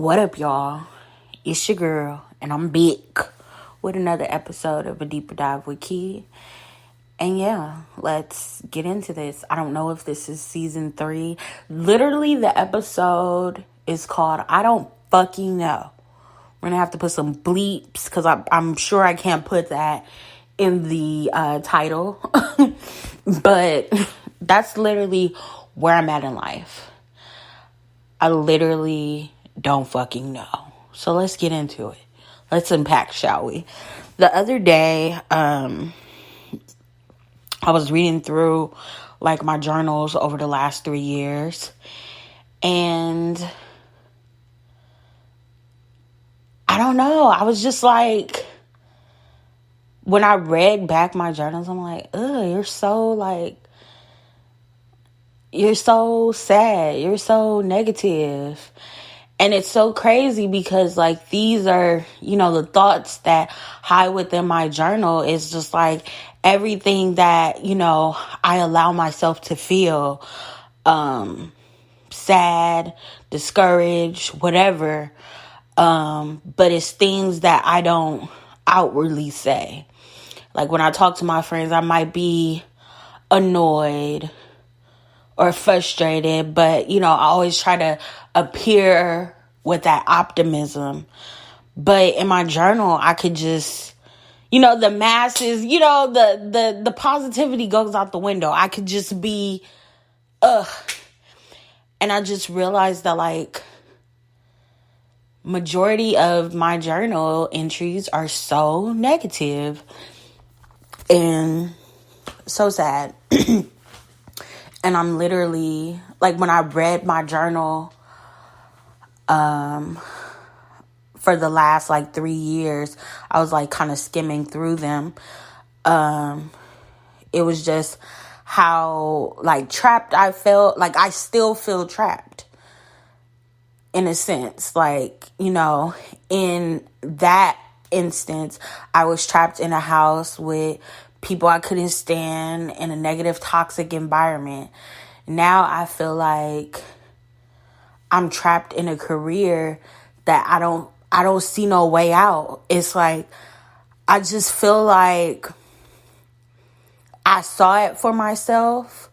What up, y'all? It's your girl, and I'm back with another episode of A Deeper Dive with Key. And yeah, let's get into this. I don't know if this is season 3. Literally, the episode is called I Don't Fucking Know. We're going to have to put some bleeps because I'm sure I can't put that in the title. But that's literally where I'm at in life. I literally don't fucking know. So let's get into it. Let's unpack, shall we? The other day, I was reading through like my journals over the last 3 years, and I don't know. I was just like, when I read back my journals, I'm like, ugh, you're so sad. You're so negative. And it's so crazy because like these are, the thoughts that hide within my journal is just like everything that, I allow myself to feel, sad, discouraged, whatever. But it's things that I don't outwardly say. Like when I talk to my friends, I might be annoyed or frustrated, but, I always try to appear with that optimism. But in my journal, I could just, the masses, the positivity goes out the window. I could just be, And I just realized that, like, majority of my journal entries are so negative and so sad. And I'm literally, like, when I read my journal for the last, 3 years, I was, kind of skimming through them. It was just how, trapped I felt. Like, I still feel trapped, in a sense. In that instance, I was trapped in a house with people I couldn't stand in a negative, toxic environment. Now I feel like I'm trapped in a career that I don't see no way out. It's like, I just feel like I saw it for myself,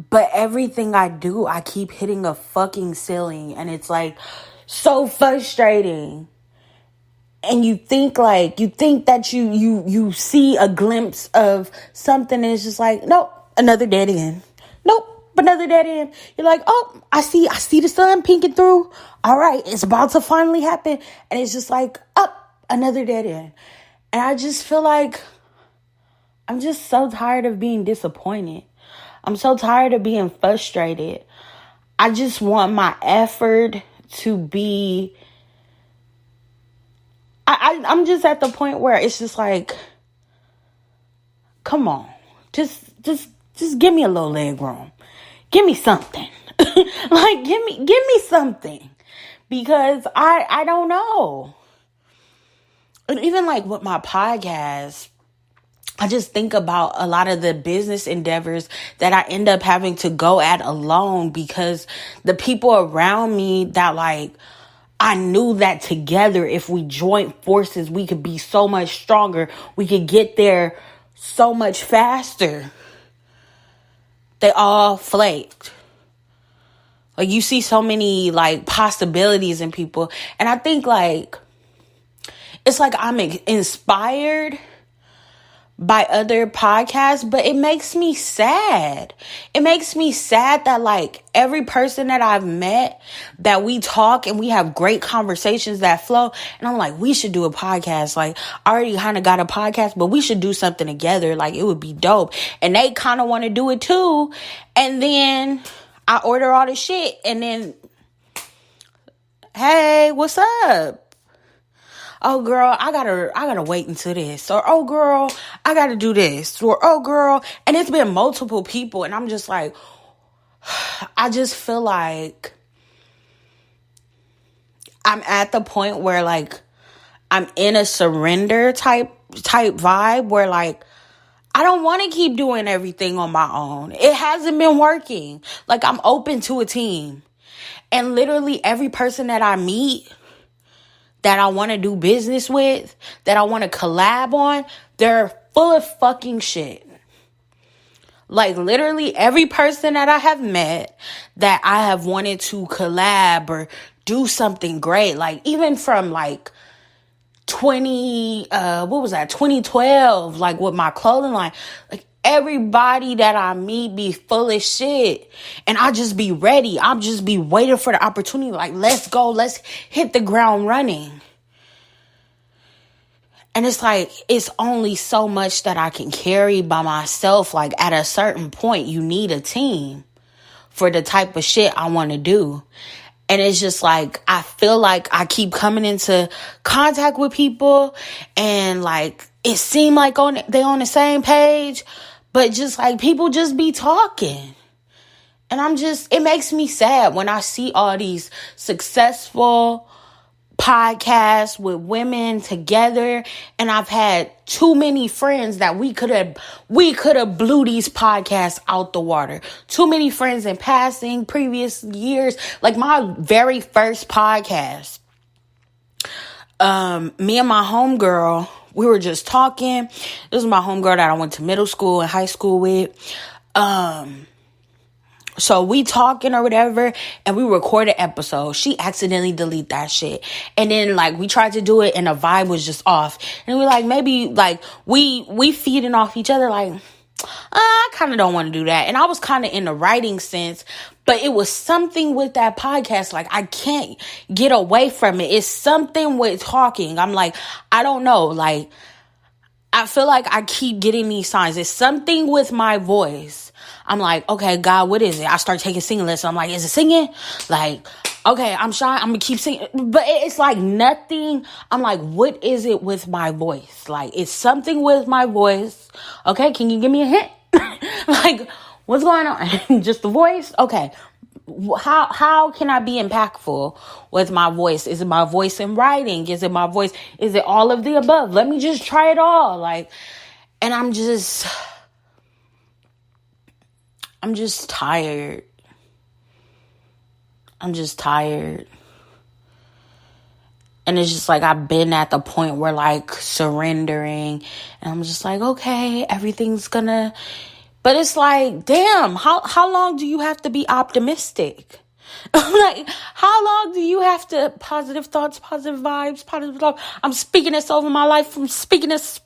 but everything I do, I keep hitting a fucking ceiling, and it's like so frustrating. And you think that you see a glimpse of something, and it's just like, nope, another dead end. Nope, another dead end. You're like, oh, I see the sun peeking through. All right, it's about to finally happen. And it's just like, another dead end. And I just feel like I'm just so tired of being disappointed. I'm so tired of being frustrated. I just want my effort to be... I'm just at the point where it's just like, come on, just give me a little leg room. Give me something. Give me something. Because I don't know. And even with my podcast, I just think about a lot of the business endeavors that I end up having to go at alone, because the people around me that I knew that together, if we joined forces, we could be so much stronger. We could get there so much faster. They all flaked. You see so many possibilities in people. And I think it's like I'm inspired by other podcasts, but it makes me sad. It makes me sad that every person that I've met, that we talk and we have great conversations that flow, and I'm like, we should do a podcast. I already kind of got a podcast, but we should do something together. It would be dope. And they kind of want to do it too. And then I order all the shit, and then, hey, what's up? Oh, girl, I gotta wait until this. Or, oh, girl, I gotta do this. Or, oh, girl. And it's been multiple people. And I'm just like, I just feel like I'm at the point where I'm in a surrender type vibe where I don't want to keep doing everything on my own. It hasn't been working. I'm open to a team. And literally every person that I meet, that I want to do business with, that I want to collab on, they're full of fucking shit. Like, literally every person that I have met that I have wanted to collab or do something great, like, even from, like, 2012, like, with my clothing line, like, everybody that I meet be full of shit. And I just be ready. I'll just be waiting for the opportunity. Like, let's go. Let's hit the ground running. And it's like, it's only so much that I can carry by myself. Like, at a certain point, you need a team for the type of shit I want to do. And it's just like, I feel like I keep coming into contact with people and like, it seemed like they on the same page, but just like people just be talking. And it makes me sad when I see all these successful podcasts with women together, and I've had too many friends that we could have blew these podcasts out the water. Too many friends in passing previous years. Like my very first podcast, me and my homegirl, we were just talking. This is my homegirl that I went to middle school and high school with. So we talking or whatever, and we record an episode. She accidentally deleted that shit. And then like we tried to do it and the vibe was just off. And we like, maybe like we feeding off each other like, I kind of don't want to do that. And I was kind of in the writing sense, but it was something with that podcast. Like I can't get away from it. It's something with talking. I'm like, I don't know. Like I feel like I keep getting these signs. It's something with my voice. I'm like, okay, God, what is it? I start taking singing lessons. I'm like, is it singing? Like, okay, I'm shy. I'm going to keep singing. But it's like nothing. I'm like, what is it with my voice? Like, it's something with my voice. Okay, can you give me a hint? Like, what's going on? Just the voice? Okay. How can I be impactful with my voice? Is it my voice in writing? Is it my voice? Is it all of the above? Let me just try it all. Like, and I'm just tired. I'm just tired. And it's just like, I've been at the point where like surrendering and I'm just like, okay, everything's gonna, but it's like, damn, how long do you have to be optimistic? Like, how long do you have to, positive thoughts, positive vibes, positive love? I'm speaking this over my life. I'm speaking this.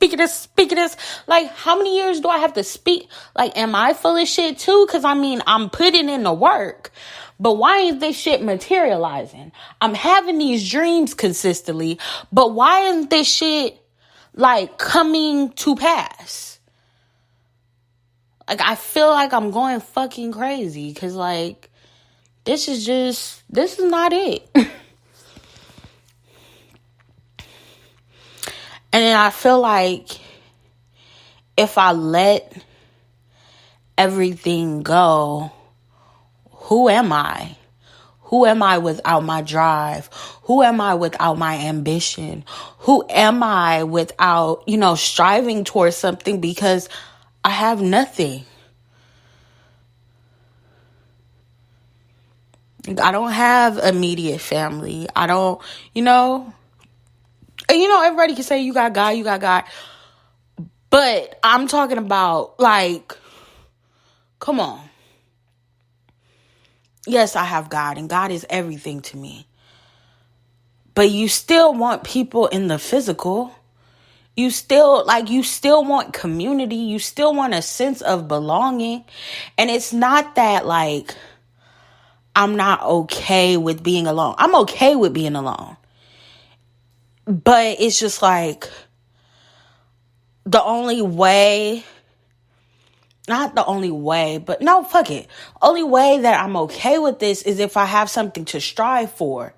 Like, how many years do I have to speak? Like, am I full of shit too? Cause I mean, I'm putting in the work, but why ain't this shit materializing? I'm having these dreams consistently, but why isn't this shit like coming to pass? Like, I feel like I'm going fucking crazy. Cause like, this is not it. And then I feel like if I let everything go, who am I? Who am I without my drive? Who am I without my ambition? Who am I without, striving towards something because I have nothing? I don't have immediate family. I don't, and everybody can say you got God. But I'm talking about like, come on. Yes, I have God and God is everything to me. But you still want people in the physical. You still want community. You still want a sense of belonging. And it's not that like, I'm not okay with being alone. I'm okay with being alone. But it's just like the only way, not the only way, but no, fuck it. Only way that I'm okay with this is if I have something to strive for.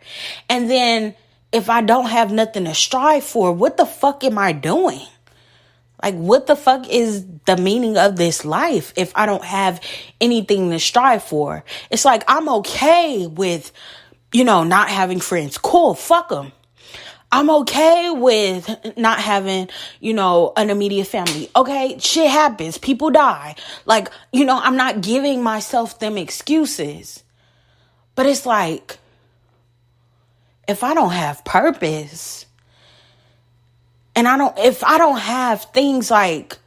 And then if I don't have nothing to strive for, what the fuck am I doing? Like, what the fuck is the meaning of this life if I don't have anything to strive for? It's like, I'm okay with, not having friends. Cool, fuck them. I'm okay with not having, an immediate family. Okay, shit happens. People die. Like, I'm not giving myself them excuses. But it's like, if I don't have purpose, and if I don't have things like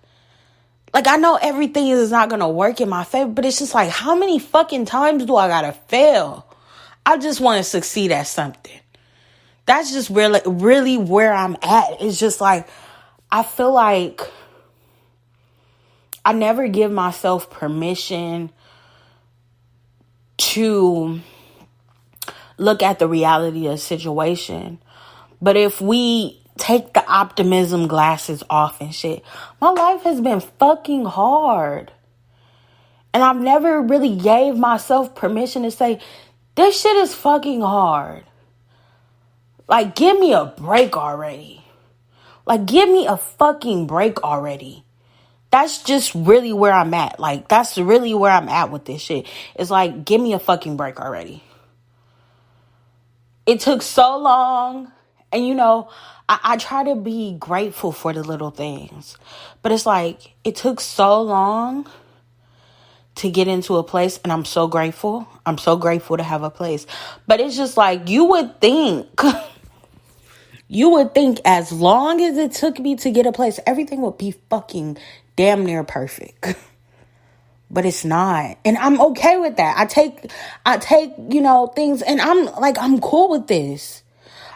I know everything is not going to work in my favor, but it's just like, how many fucking times do I got to fail? I just want to succeed at something. That's just really where I'm at. It's just like, I feel like I never give myself permission to look at the reality of the situation. But if we take the optimism glasses off and shit, my life has been fucking hard. And I've never really gave myself permission to say, this shit is fucking hard. Like, give me a break already. Like, give me a fucking break already. That's just really where I'm at. Like, that's really where I'm at with this shit. It's like, give me a fucking break already. It took so long. And, you know, I try to be grateful for the little things. But it's like, it took so long to get into a place. And I'm so grateful. I'm so grateful to have a place. But it's just like, you would think as long as it took me to get a place, everything would be fucking damn near perfect. But it's not. And I'm okay with that. I take, you know, things, and I'm cool with this.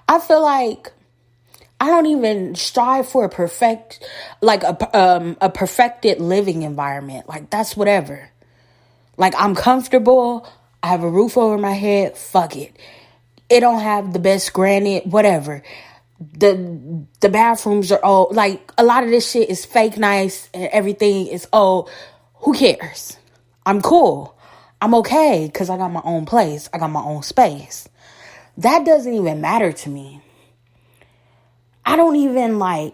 I feel like I don't even strive for a perfected living environment. Like, that's whatever. Like, I'm comfortable. I have a roof over my head. Fuck it. It don't have the best granite, whatever. The bathrooms are old. Like, a lot of this shit is fake nice and everything is old. Who cares? I'm cool. I'm okay because I got my own place. I got my own space. That doesn't even matter to me. I don't even I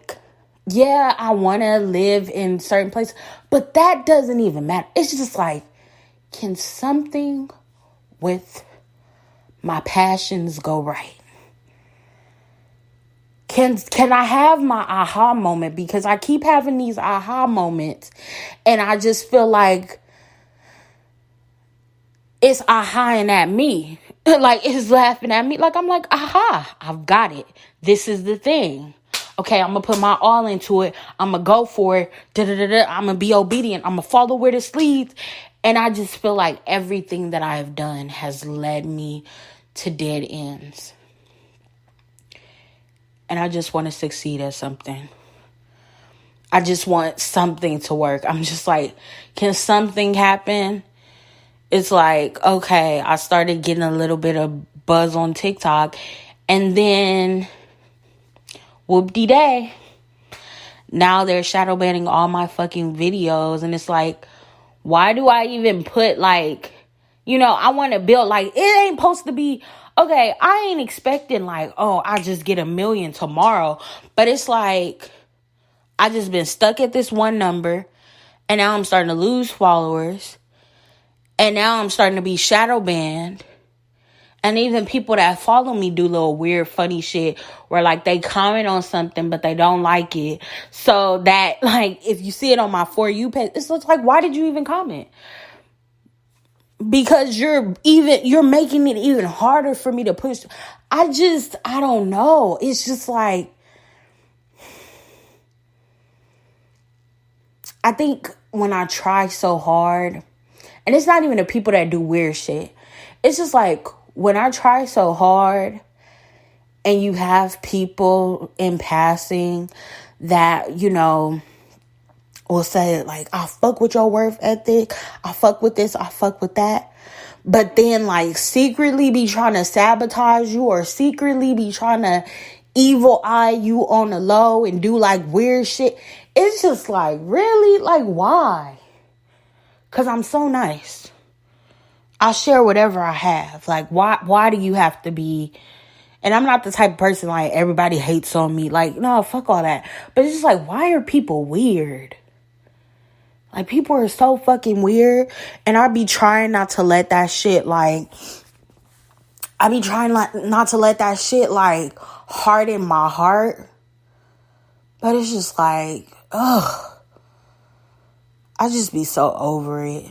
want to live in certain places, but that doesn't even matter. It's just like, can something with my passions go right? Can I have my aha moment? Because I keep having these aha moments and I just feel like it's ahaing at me. Like, it's laughing at me. Like, I'm like, aha, I've got it. This is the thing. Okay, I'm going to put my all into it. I'm going to go for it. I'm going to be obedient. I'm going to follow where this leads. And I just feel like everything that I have done has led me to dead ends. And I just want to succeed at something. I just want something to work. I'm just like, can something happen? It's like, okay, I started getting a little bit of buzz on TikTok. And then, whoop-de-day. Now they're shadow banning all my fucking videos. And it's like, why do I even put I want to build, it ain't supposed to be, okay, I ain't expecting I just get 1 million tomorrow. But it's like, I just been stuck at this one number. And now I'm starting to lose followers. And now I'm starting to be shadow banned. And even people that follow me do little weird, funny shit where they comment on something, but they don't like it. So that if you see it on my For You page, it's like, why did you even comment? Because you're making it even harder for me to push. I don't know. It's just like, I think when I try so hard, and it's not even the people that do weird shit. It's just like, when I try so hard and you have people in passing that, will say I fuck with your work ethic. I fuck with this. I fuck with that. But then secretly be trying to sabotage you or secretly be trying to evil eye you on the low and do weird shit. It's just really? Why? Because I'm so nice. I'll share whatever I have. Why do you have to be... And I'm not the type of person everybody hates on me. No, fuck all that. But it's just why are people weird? People are so fucking weird. And I be trying not to let that shit not to let that shit harden my heart. But it's just ugh. I just be so over it.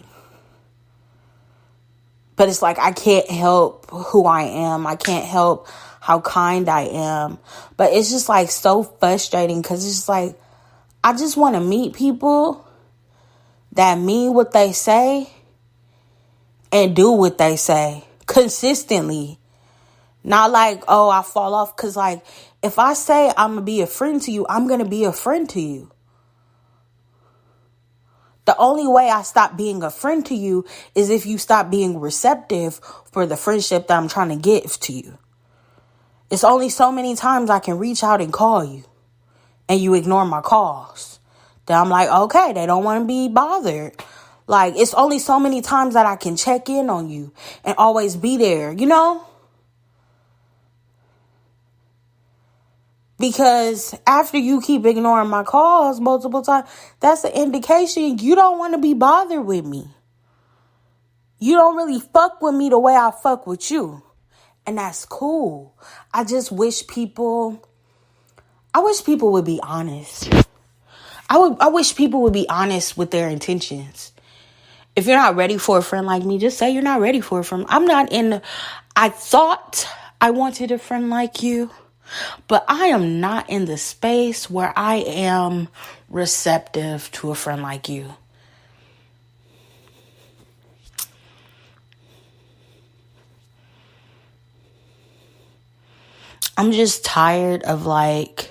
But it's like, I can't help who I am. I can't help how kind I am. But it's just like so frustrating, because it's just like, I just want to meet people that mean what they say and do what they say consistently. Not like, oh, I fall off. Because like, if I say I'm going to be a friend to you, I'm going to be a friend to you. The only way I stop being a friend to you is if you stop being receptive for the friendship that I'm trying to give to you. It's only so many times I can reach out and call you, and you ignore my calls. Then I'm like, okay, they don't want to be bothered. Like, it's only so many times that I can check in on you and always be there, you know? Because after you keep ignoring my calls multiple times, that's an indication you don't want to be bothered with me. You don't really fuck with me the way I fuck with you. And that's cool. I wish people would be honest. I wish people would be honest with their intentions. If you're not ready for a friend like me, just say you're not ready for a friend. I thought I wanted a friend like you. But I am not in the space where I am receptive to a friend like you. I'm just tired of like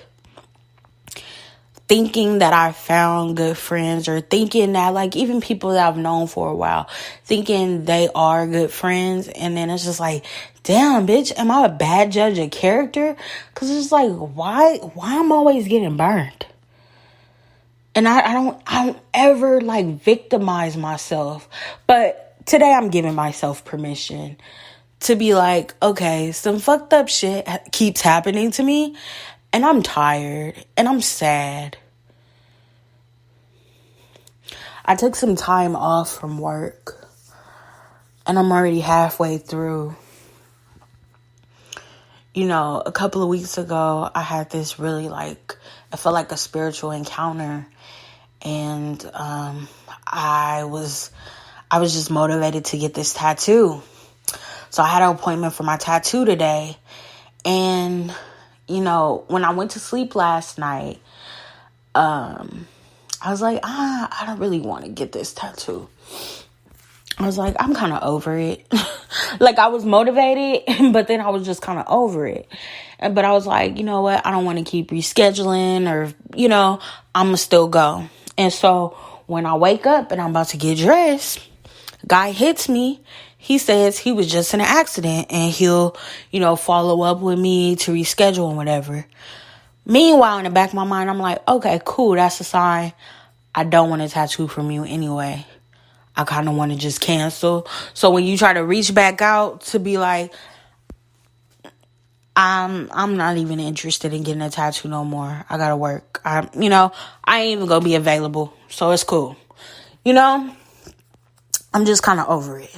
thinking that I found good friends, or thinking that like even people that I've known for a while, thinking they are good friends. And then it's just like, damn, bitch, am I a bad judge of character? Because it's like, why I'm always getting burned? And I don't ever like victimize myself. But today I'm giving myself permission to be like, okay, some fucked up shit keeps happening to me, and I'm tired, and I'm sad. I took some time off from work, and I'm already halfway through. You know, a couple of weeks ago, I had this really like, I felt like a spiritual encounter, and I was just motivated to get this tattoo. So I had an appointment for my tattoo today, and you know, when I went to sleep last night, I was like, I don't really want to get this tattoo. I was like, I'm kind of over it. Like, I was motivated, but then I was just kind of over it. But I was like, you know what? I don't want to keep rescheduling, or, you know, I'm going to still go. And so when I wake up and I'm about to get dressed, guy hits me. He says he was just in an accident, and he'll, you know, follow up with me to reschedule and whatever. Meanwhile, in the back of my mind, I'm like, okay, cool. That's a sign I don't want a tattoo from you anyway. I kind of want to just cancel. So when you try to reach back out to be like, I'm not even interested in getting a tattoo no more. I gotta work. I ain't even gonna be available. So it's cool. You know, I'm just kind of over it.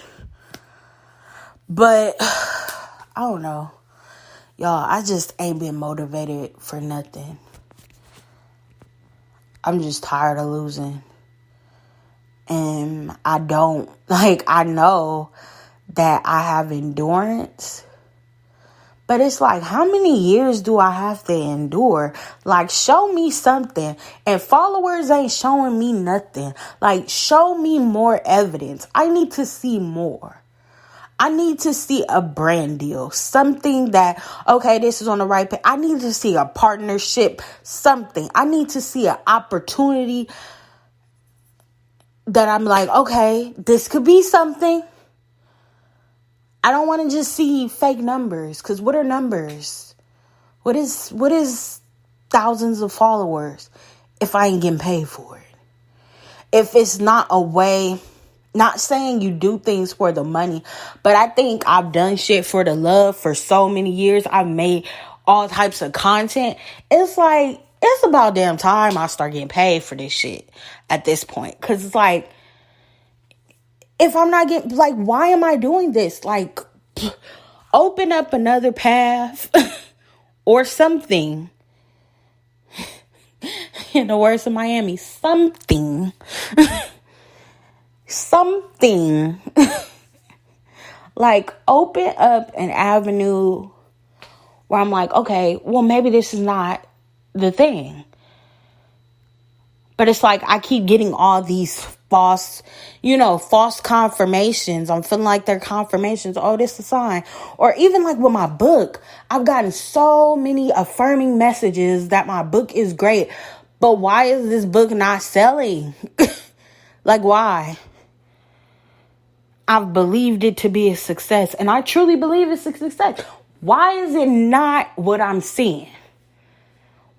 But I don't know. Y'all, I just ain't been motivated for nothing. I'm just tired of losing. And I know that I have endurance. But it's like, how many years do I have to endure? Like, show me something. And followers ain't showing me nothing. Like, show me more evidence. I need to see more. I need to see a brand deal. Something that, okay, this is on the right path. I need to see a partnership. Something. I need to see an opportunity that I'm like, okay, this could be something. I don't want to just see fake numbers. Because what are numbers? What is thousands of followers if I ain't getting paid for it? If it's not a way, not saying you do things for the money, but I think I've done shit for the love for so many years. I've made all types of content. It's like, it's about damn time I start getting paid for this shit at this point. Because it's like, if I'm not getting, like, why am I doing this? Like, open up another path or something. In the words of Miami, something. Something. Like, open up an avenue where I'm like, okay, well, maybe this is not the thing. But it's like I keep getting all these false confirmations. I'm feeling like they're confirmations. Oh, this is a sign. Or even like with my book, I've gotten so many affirming messages that my book is great. But why is this book not selling? Like, why? I've believed it to be a success. And I truly believe it's a success. Why is it not what I'm seeing?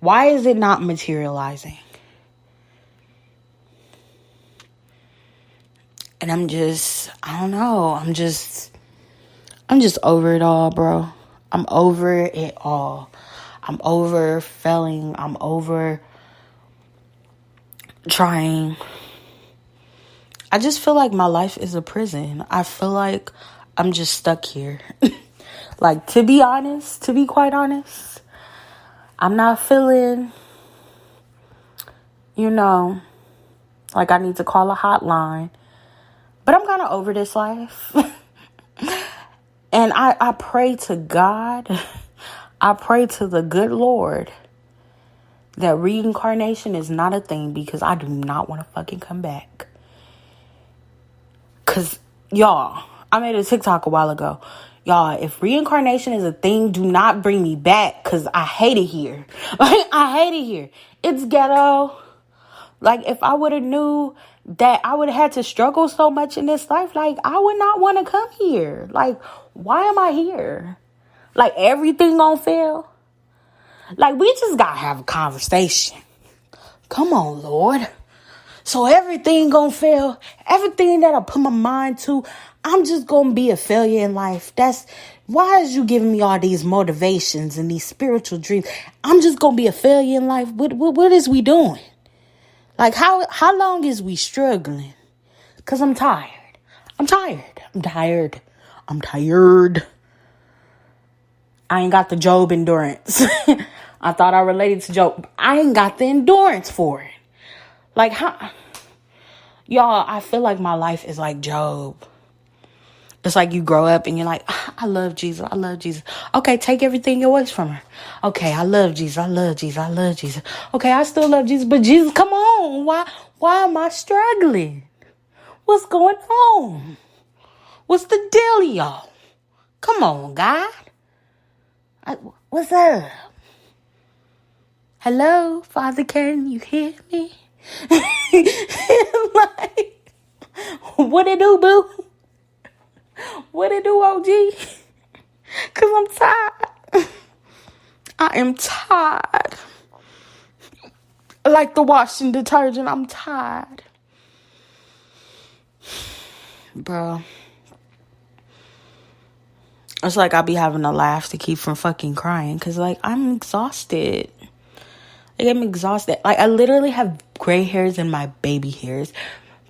Why is it not materializing? And I don't know. I'm just over it all, bro. I'm over it all. I'm over failing. I'm over trying. I just feel like my life is a prison. I feel like I'm just stuck here. Like, to be quite honest, I'm not feeling, like I need to call a hotline. But I'm kind of over this life. And I pray to God, I pray to the good Lord that reincarnation is not a thing, because I do not want to fucking come back. Because, y'all, I made a TikTok a while ago. Y'all, if reincarnation is a thing, do not bring me back, because I hate it here. Like, I hate it here. It's ghetto. Like, if I would have knew that I would have had to struggle so much in this life, like, I would not want to come here. Like, why am I here? Like, everything gonna fail? Like, we just gotta have a conversation. Come on, Lord. So everything gonna fail. Everything that I put my mind to, I'm just gonna be a failure in life. Why is you giving me all these motivations and these spiritual dreams? I'm just gonna be a failure in life. What is we doing? Like, how long is we struggling? Because I'm tired. I ain't got the Job endurance. I thought I related to Job. I ain't got the endurance for it. Like, y'all, I feel like my life is like Job. It's like you grow up and you're like, I love Jesus. Okay, take everything away from her. Okay, I love Jesus. Okay, I still love Jesus. But Jesus, come on. Why am I struggling? What's going on? What's the deal, y'all? Come on, God. What's up? Hello, Father, can you hear me? Like, what it do, boo? What it do, OG? Because I'm tired. I am tired. Like the washing detergent, I'm tired. Bro. It's like I be having to laugh to keep from fucking crying. Because, like, I'm exhausted. Like, I'm exhausted. Like, I literally have gray hairs in my baby hairs.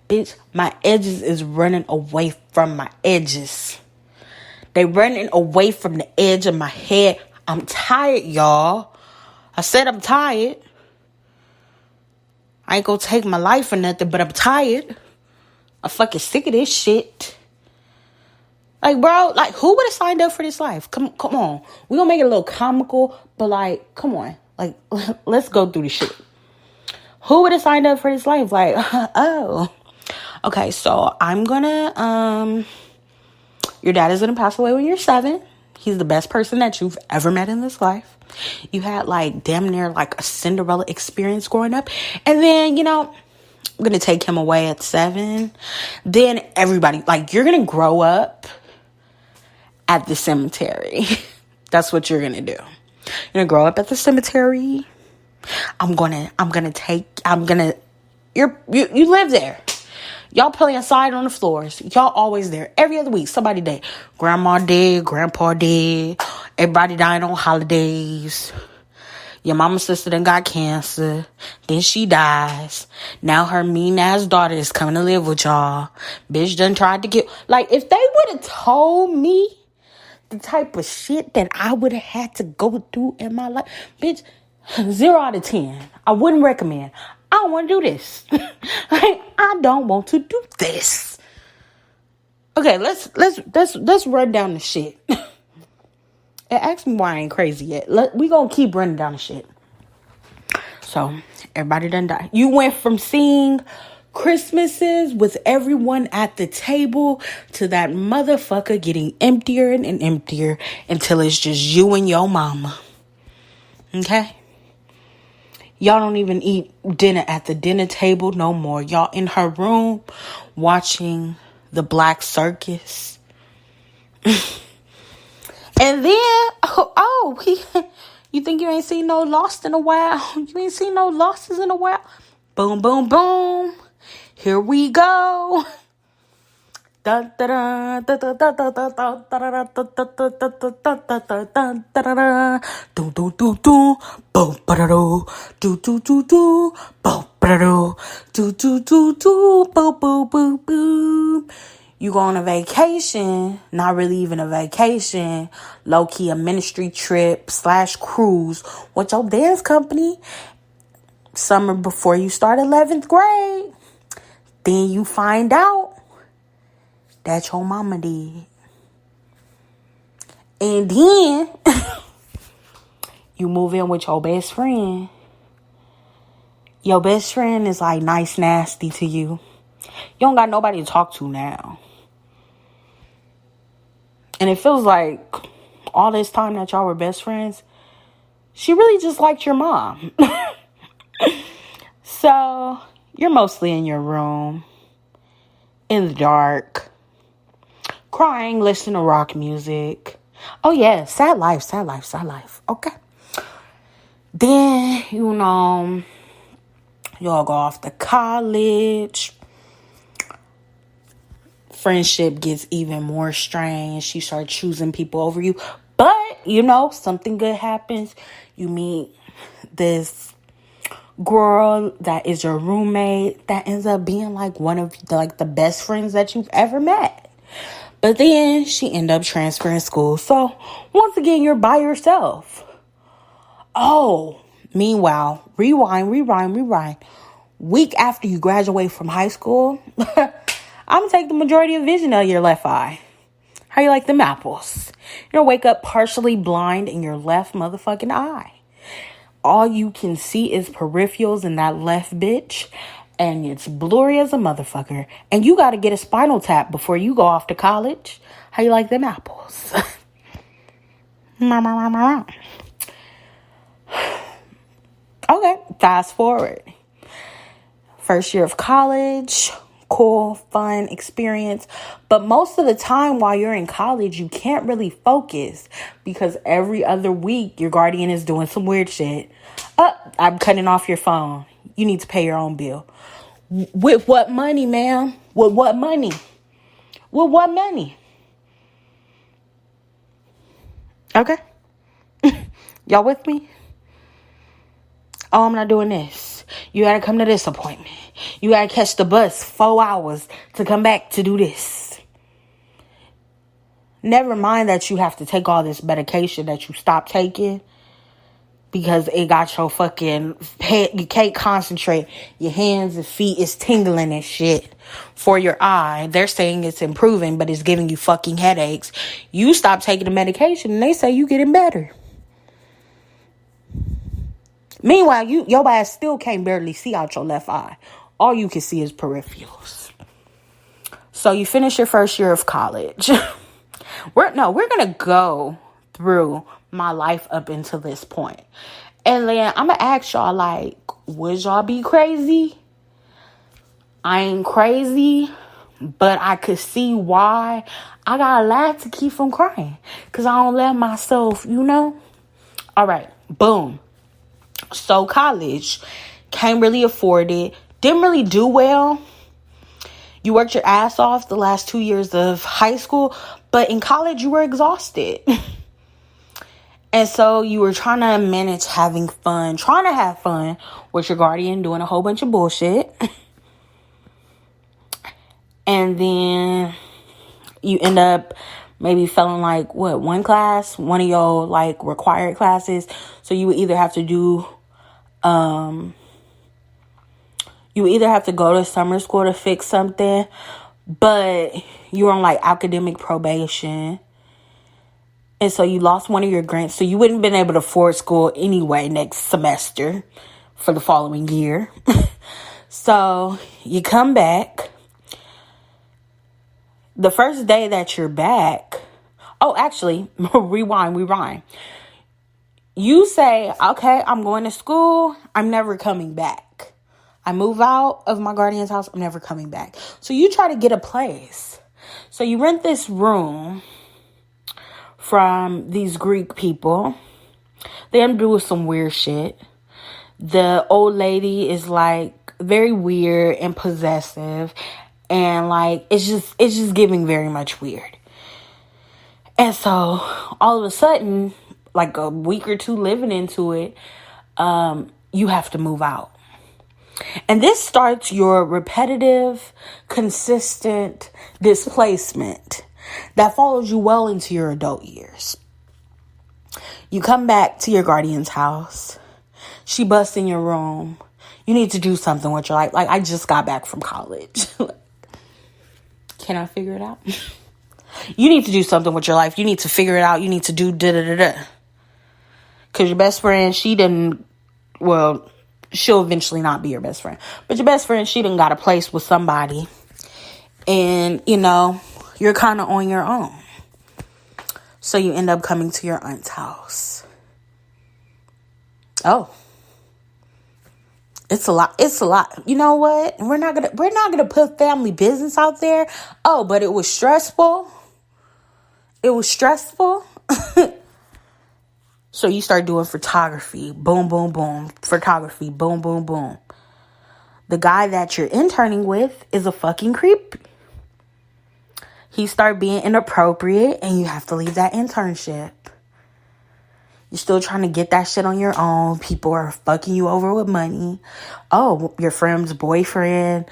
Bitch, my edges is running away from my edges. They running away from the edge of my head. I'm tired, y'all. I said I'm tired. I ain't gonna take my life or nothing, but I'm tired. I'm fucking sick of this shit. Like, bro, like, who would have signed up for this life? Come on. We gonna make it a little comical, but, like, come on. Like, let's go through this shit. Who would have signed up for this life? Like, oh. Okay, so I'm gonna, your dad is gonna pass away when you're 7. He's the best person that you've ever met in this life. You had, like, damn near, like, a Cinderella experience growing up. And then, I'm gonna take him away at 7. Then everybody, like, you're gonna grow up at the cemetery. That's what you're gonna do. You're gonna grow up at the cemetery. You live there. Y'all play inside on the floors. Y'all always there. Every other week, somebody dead. Grandma dead, grandpa dead. Everybody dying on holidays. Your mama's sister done got cancer. Then she dies. Now her mean ass daughter is coming to live with y'all. Bitch done tried to get... Like, if they would have told me the type of shit that I would have had to go through in my life, bitch, 0 out of 10. I wouldn't recommend. I don't want to do this. Like, I don't want to do this. Okay, let's run down the shit. And ask me why I ain't crazy yet. We gonna keep running down the shit. So, everybody done died. You went from seeing Christmases with everyone at the table to that motherfucker getting emptier and emptier until it's just you and your mama. Okay? Y'all don't even eat dinner at the dinner table no more. Y'all in her room watching the Black Circus. And then, you think you ain't seen no Lost in a while? You ain't seen no losses in a while? Boom, boom, boom. Here we go. You go on a vacation, not really even a vacation, low-key a ministry trip / cruise with your dance company summer before you start 11th grade. Then you find out that your mama did. And then you move in with your best friend. Your best friend is like nice nasty to you. You don't got nobody to talk to now. And it feels like all this time that y'all were best friends, she really just liked your mom. So, you're mostly in your room, in the dark, crying, listening to rock music. Oh, yeah, sad life. Okay. Then, y'all go off to college. Friendship gets even more strange. You start choosing people over you. But, something good happens. You meet this girl that is your roommate that ends up being like one of the best friends that you've ever met. But then she end up transferring school. So, once again, you're by yourself. Oh, meanwhile, rewind. Week after you graduate from high school, I'm going to take the majority of vision out of your left eye. How you like them apples? You're going to wake up partially blind in your left motherfucking eye. All you can see is peripherals in that left bitch. And it's blurry as a motherfucker. And you got to get a spinal tap before you go off to college. How you like them apples? Okay, fast forward. First year of college. Cool, fun experience. But most of the time while you're in college, you can't really focus because every other week your guardian is doing some weird shit. I'm cutting off your phone. You need to pay your own bill. With what money, ma'am? With what money? With what money? Okay. Y'all with me? Oh, I'm not doing this. You gotta come to this appointment. You gotta catch the bus 4 hours to come back to do this. Never mind that you have to take all this medication that you stopped taking because it got your fucking head. You can't concentrate. Your hands and feet is tingling and shit. For your eye, they're saying it's improving, but it's giving you fucking headaches. You stop taking the medication and they say you getting better. Meanwhile, your ass still can't barely see out your left eye. All you can see is peripherals. So you finish your first year of college. We're going to go through my life up until this point. And then I'm going to ask y'all, would y'all be crazy? I ain't crazy, but I could see why. I got a lot to keep from crying because I don't let myself, All right, boom. So college, can't really afford it. Didn't really do well. You worked your ass off the last 2 years of high school, but in college you were exhausted. And so you were trying to manage trying to have fun with your guardian, doing a whole bunch of bullshit. And then you end up maybe failing one class, one of your required classes. So you would either have to do, you would either have to go to summer school to fix something, but you were on like academic probation. And so you lost one of your grants. So you wouldn't have been able to afford school anyway next semester for the following year. So you come back. The first day that you're back. Oh, actually, rewind. You say, okay, I'm going to school. I'm never coming back. I move out of my guardian's house. I'm never coming back. So you try to get a place. So you rent this room from these Greek people. They end up doing some weird shit. The old lady is like very weird and possessive. And like, it's just giving very much weird. And so all of a sudden, like a week or two living into it, you have to move out. And this starts your repetitive, consistent displacement that follows you well into your adult years. You come back to your guardian's house. She busts in your room. You need to do something with your life. Like, I just got back from college. Can I figure it out? You need to do something with your life. You need to figure it out. You need to do da-da-da-da. Because your best friend, she'll eventually not be your best friend. But your best friend, she done got a place with somebody. And, you're kind of on your own. So you end up coming to your aunt's house. Oh. It's a lot. You know what? We're not gonna put family business out there. Oh, but it was stressful. So you start doing photography. Boom, boom, boom. Photography. Boom, boom, boom. The guy that you're interning with is a fucking creep. He start being inappropriate and you have to leave that internship. You're still trying to get that shit on your own. People are fucking you over with money. Oh, your friend's boyfriend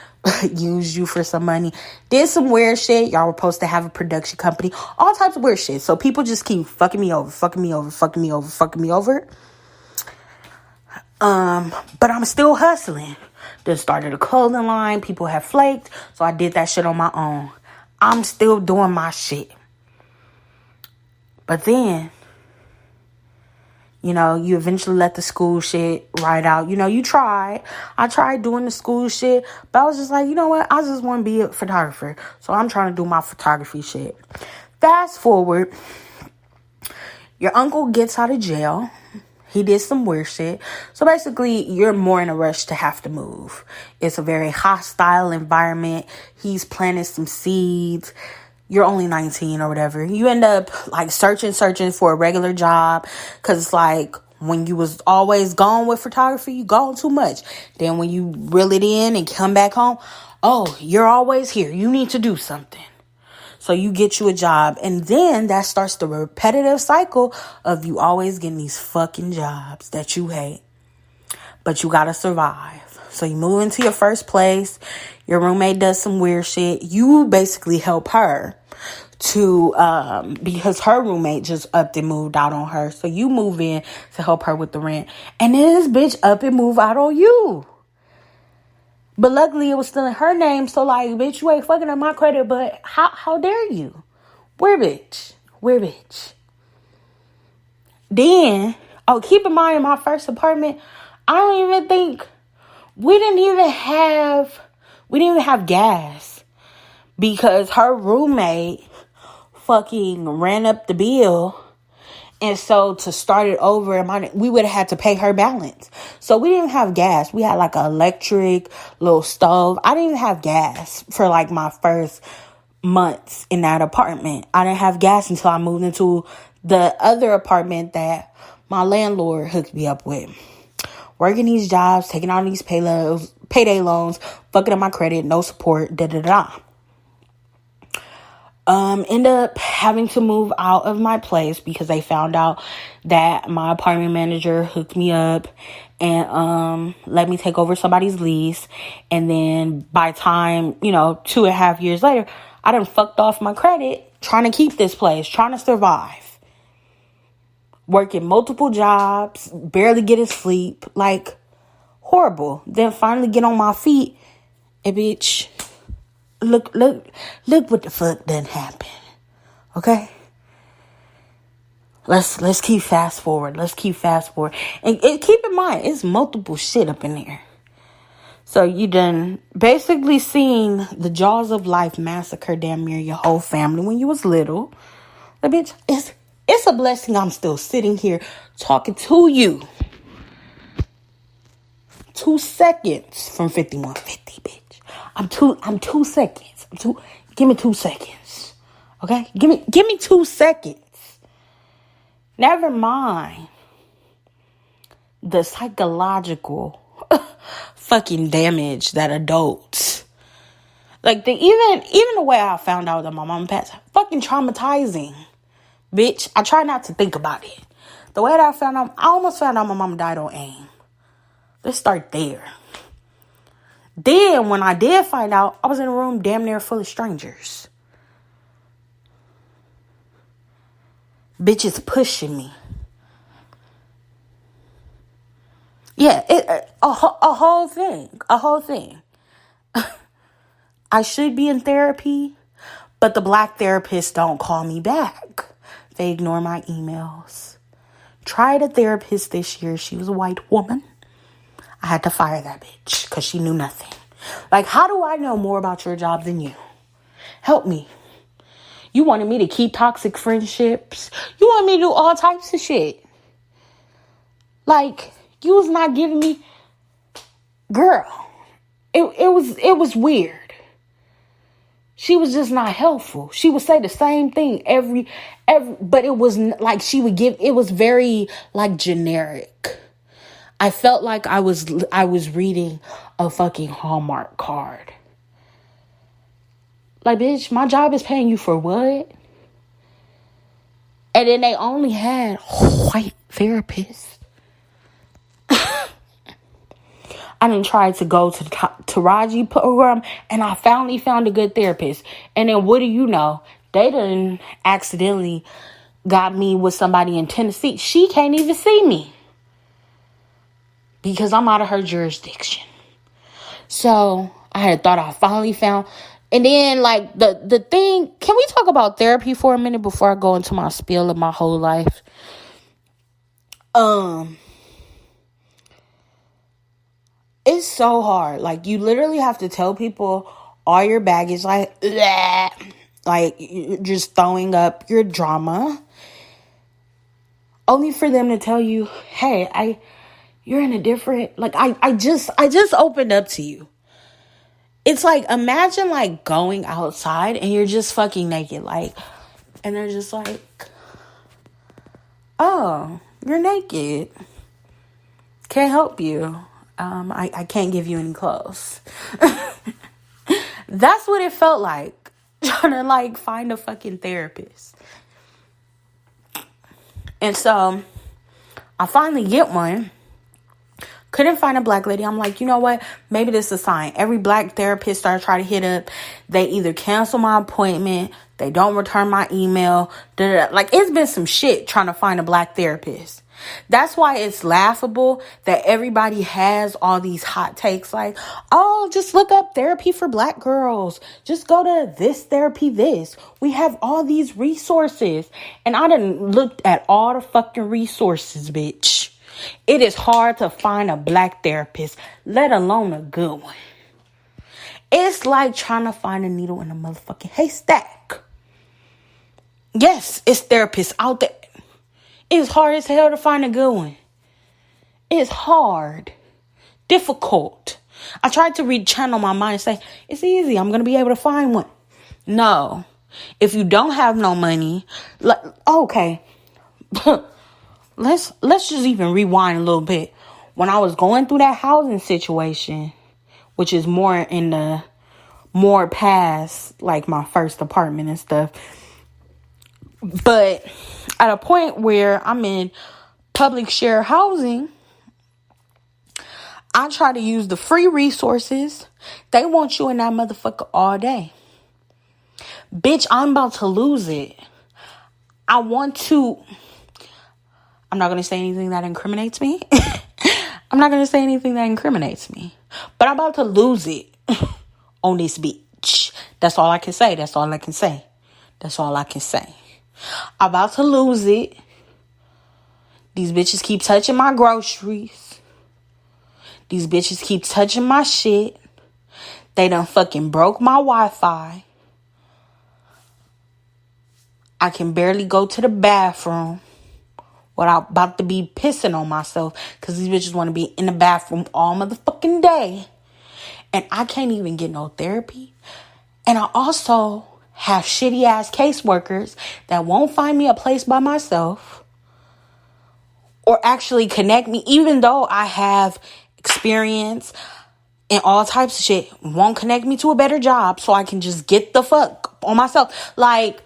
used you for some money. Did some weird shit. Y'all were supposed to have a production company. All types of weird shit. So people just keep fucking me over. But I'm still hustling. Then started a clothing line. People have flaked. So I did that shit on my own. I'm still doing my shit. But then, you eventually let the school shit ride out. You tried. I tried doing the school shit. But I was just like, you know what? I just want to be a photographer. So I'm trying to do my photography shit. Fast forward. Your uncle gets out of jail. He did some weird shit. So basically, you're more in a rush to have to move. It's a very hostile environment. He's planting some seeds. You're only 19 or whatever. You end up like searching for a regular job. Cause it's like when you was always gone with photography, you gone too much. Then when you reel it in and come back home, oh, you're always here. You need to do something. So you get you a job. And then that starts the repetitive cycle of you always getting these fucking jobs that you hate. But you gotta survive. So you move into your first place. Your roommate does some weird shit. You basically help her because her roommate just upped and moved out on her. So you move in to help her with the rent. And then this bitch up and move out on you. But luckily it was still in her name. So like, bitch, you ain't fucking up my credit. But how dare you? Where bitch? Then, keep in mind in my first apartment, I don't even think we didn't even have gas because her roommate fucking ran up the bill. And so to start it over, we would have had to pay her balance. So we didn't have gas. We had like an electric little stove. I didn't even have gas for like my first months in that apartment. I didn't have gas until I moved into the other apartment that my landlord hooked me up with. Working these jobs, taking out these payday loans, fucking up my credit, no support, da-da-da. End up having to move out of my place because they found out that my apartment manager hooked me up and let me take over somebody's lease. And then by time, 2.5 years later, I done fucked off my credit trying to keep this place, trying to survive. Working multiple jobs, barely getting sleep, like horrible. Then finally get on my feet and bitch, Look what the fuck done happened. Okay? Let's keep fast forward. And keep in mind, it's multiple shit up in there. So you done basically seen the jaws of life massacre damn near your whole family when you was little. But bitch, it's a blessing I'm still sitting here talking to you. 2 seconds from 5150, bitch. I'm 2 seconds. Give me 2 seconds. Okay? Give me 2 seconds. Never mind the psychological fucking damage that adults, like, even the way I found out that my mom passed, fucking traumatizing, bitch. I try not to think about it. The way that I almost found out my mom died on AIM. Let's start there. Then when I did find out, I was in a room damn near full of strangers. Bitches pushing me. Yeah, a whole thing. I should be in therapy, but the black therapists don't call me back. They ignore my emails. Tried a therapist this year. She was a white woman. I had to fire that bitch because she knew nothing. Like, how do I know more about your job than you? Help me. You wanted me to keep toxic friendships. You want me to do all types of shit. Like, you was not giving me... Girl, it was weird. She was just not helpful. She would say the same thing every, but it was like she would give... It was very, like, generic. I felt like I was reading a fucking Hallmark card. Like, bitch, my job is paying you for what? And then they only had white therapists. I done tried to go to the Taraji program, and I finally found a good therapist. And then what do you know? They done accidentally got me with somebody in Tennessee. She can't even see me because I'm out of her jurisdiction. So I had thought I finally found... And then, like, the thing... Can we talk about therapy for a minute before I go into my spiel of my whole life? It's so hard. Like, you literally have to tell people all your baggage, like, bleh, like, you're just throwing up your drama, only for them to tell you, hey, you're in a different... Like, I just opened up to you. It's like, imagine, like, going outside and you're just fucking naked, like, and they're just like, oh, you're naked. Can't help you. I can't give you any clothes. That's what it felt like, trying to, like, find a fucking therapist. And so, I finally get one. Couldn't find a black lady. I'm like, you know what? Maybe this is a sign. Every black therapist I try to hit up, they either cancel my appointment, they don't return my email. Like, it's been some shit trying to find a black therapist. That's why it's laughable that everybody has all these hot takes like, oh, just look up therapy for black girls. Just go to this therapy, this. We have all these resources. And I done looked at all the fucking resources, bitch. It is hard to find a black therapist, let alone a good one. It's like trying to find a needle in a motherfucking haystack. Yes, it's therapists out there. It's hard as hell to find a good one. It's hard. Difficult. I tried to rechannel my mind and say, it's easy. I'm going to be able to find one. No. If you don't have no money, okay. Let's just even rewind a little bit. When I was going through that housing situation, which is more past like my first apartment and stuff. But at a point where I'm in public share housing, I try to use the free resources. They want you in that motherfucker all day. Bitch, I'm about to lose it. I'm not going to say anything that incriminates me. But I'm about to lose it on this bitch. That's all I can say. I'm about to lose it. These bitches keep touching my groceries. These bitches keep touching my shit. They done fucking broke my Wi-Fi. I can barely go to the bathroom without about to be pissing on myself because these bitches want to be in the bathroom all motherfucking day. And I can't even get no therapy. And I also have shitty ass caseworkers that won't find me a place by myself or actually connect me, even though I have experience and all types of shit, won't connect me to a better job so I can just get the fuck on myself. Like,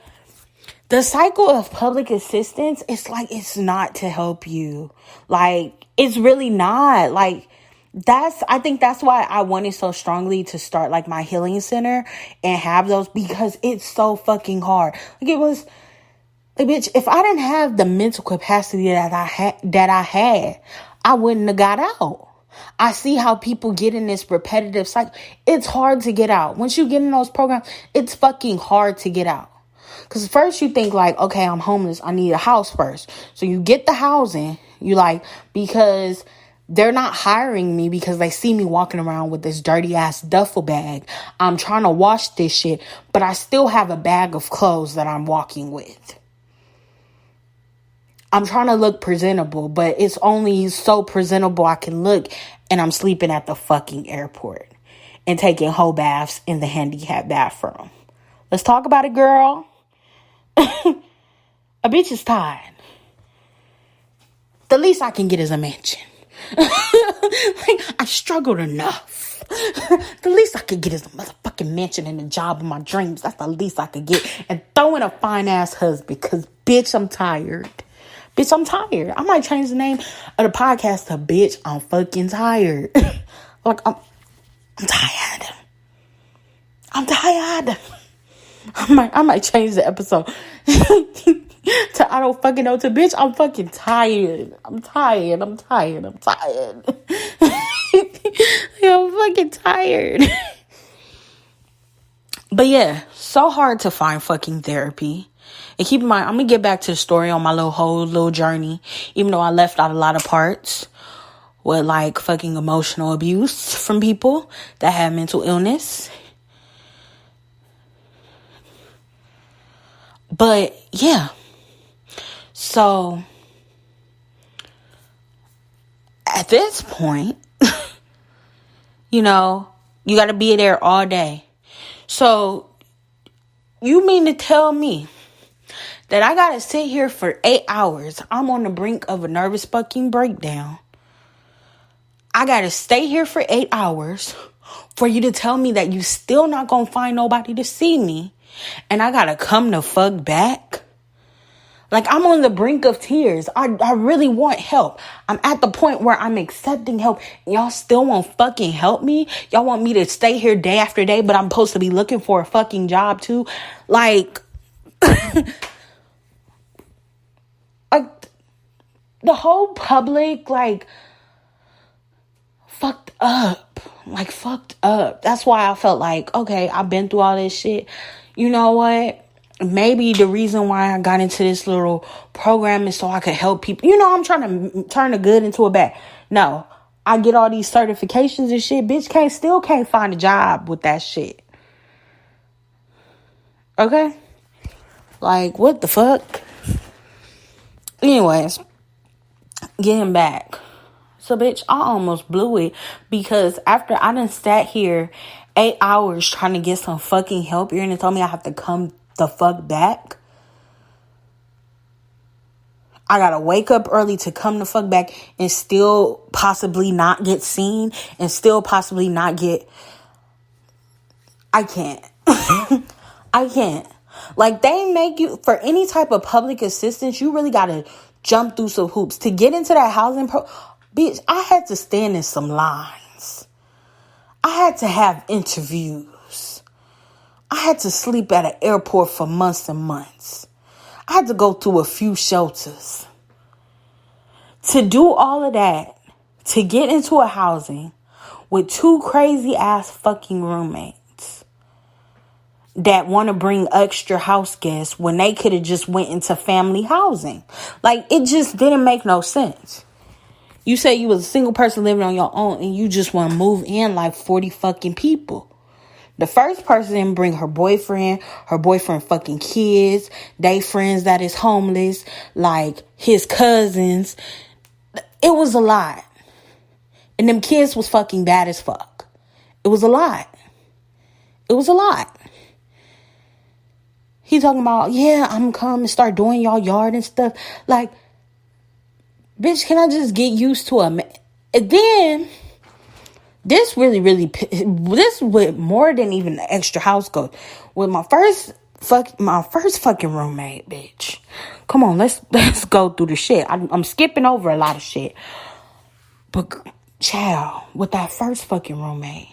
the cycle of public assistance, it's like, it's not to help you. Like, it's really not. Like, I think that's why I wanted so strongly to start like my healing center and have those, because it's so fucking hard. Like, it was, like, bitch, if I didn't have the mental capacity that I had, I wouldn't have got out. I see how people get in this repetitive cycle. It's hard to get out. Once you get in those programs, it's fucking hard to get out. Because first you think like, okay, I'm homeless. I need a house first. So you get the housing. You like, because they're not hiring me because they see me walking around with this dirty ass duffel bag. I'm trying to wash this shit, but I still have a bag of clothes that I'm walking with. I'm trying to look presentable, but it's only so presentable I can look, and I'm sleeping at the fucking airport and taking whole baths in the handicapped bathroom. Let's talk about it, girl. A bitch is tired. The least I can get is a mansion. Like, I struggled enough. The least I could get is a motherfucking mansion and a job of my dreams. That's the least I could get. And throw in a fine ass husband, because bitch, I'm tired. Bitch, I'm tired. I might change the name of the podcast to Bitch, I'm fucking tired. Like, I'm tired. I'm tired. I might change the episode to I don't fucking know, to Bitch, I'm fucking tired. I'm tired. I'm fucking tired. But yeah, so hard to find fucking therapy. And keep in mind, I'm going to get back to the story on my little journey, even though I left out a lot of parts with like fucking emotional abuse from people that have mental illness. But yeah, so at this point, you know, you got to be there all day. So you mean to tell me that I got to sit here for 8 hours? I'm on the brink of a nervous fucking breakdown. I got to stay here for 8 hours for you to tell me that you still not going to find nobody to see me. And I got to come the fuck back. Like, I'm on the brink of tears. I really want help. I'm at the point where I'm accepting help. Y'all still won't fucking help me? Y'all want me to stay here day after day, but I'm supposed to be looking for a fucking job too? Like, like, the whole public, like, fucked up. Like, fucked up. That's why I felt like, okay, I've been through all this shit. You know what? Maybe the reason why I got into this little program is so I could help people. You know, I'm trying to turn the good into a bad. No, I get all these certifications and shit. Bitch still can't find a job with that shit. Okay? Like, what the fuck? Anyways, getting back. So, bitch, I almost blew it because after I done sat here 8 hours trying to get some fucking help, you're gonna tell me I have to come the fuck back? I gotta wake up early to come the fuck back and still possibly not get seen and still possibly not get... I can't. I can't. Like, they make you, for any type of public assistance, you really gotta jump through some hoops. To get into that housing bitch, I had to stand in some lines. I had to have interviews. I had to sleep at an airport for months and months. I had to go through a few shelters. To do all of that, to get into a housing with 2 crazy ass fucking roommates. that want to bring extra house guests when they could have just went into family housing. Like, it just didn't make no sense. You say you was a single person living on your own and you just want to move in like 40 fucking people. The first person didn't bring her boyfriend fucking kids, they friends that is homeless, like his cousins. It was a lot. And them kids was fucking bad as fuck. It was a lot. It was a lot. He talking about, yeah, I'm coming and start doing y'all yard and stuff. Like, bitch, can I just get used to a man? And then, this with more than even the extra house goes. With my first fucking roommate, bitch. Come on, let's go through the shit. I'm skipping over a lot of shit. But, child, with that first fucking roommate,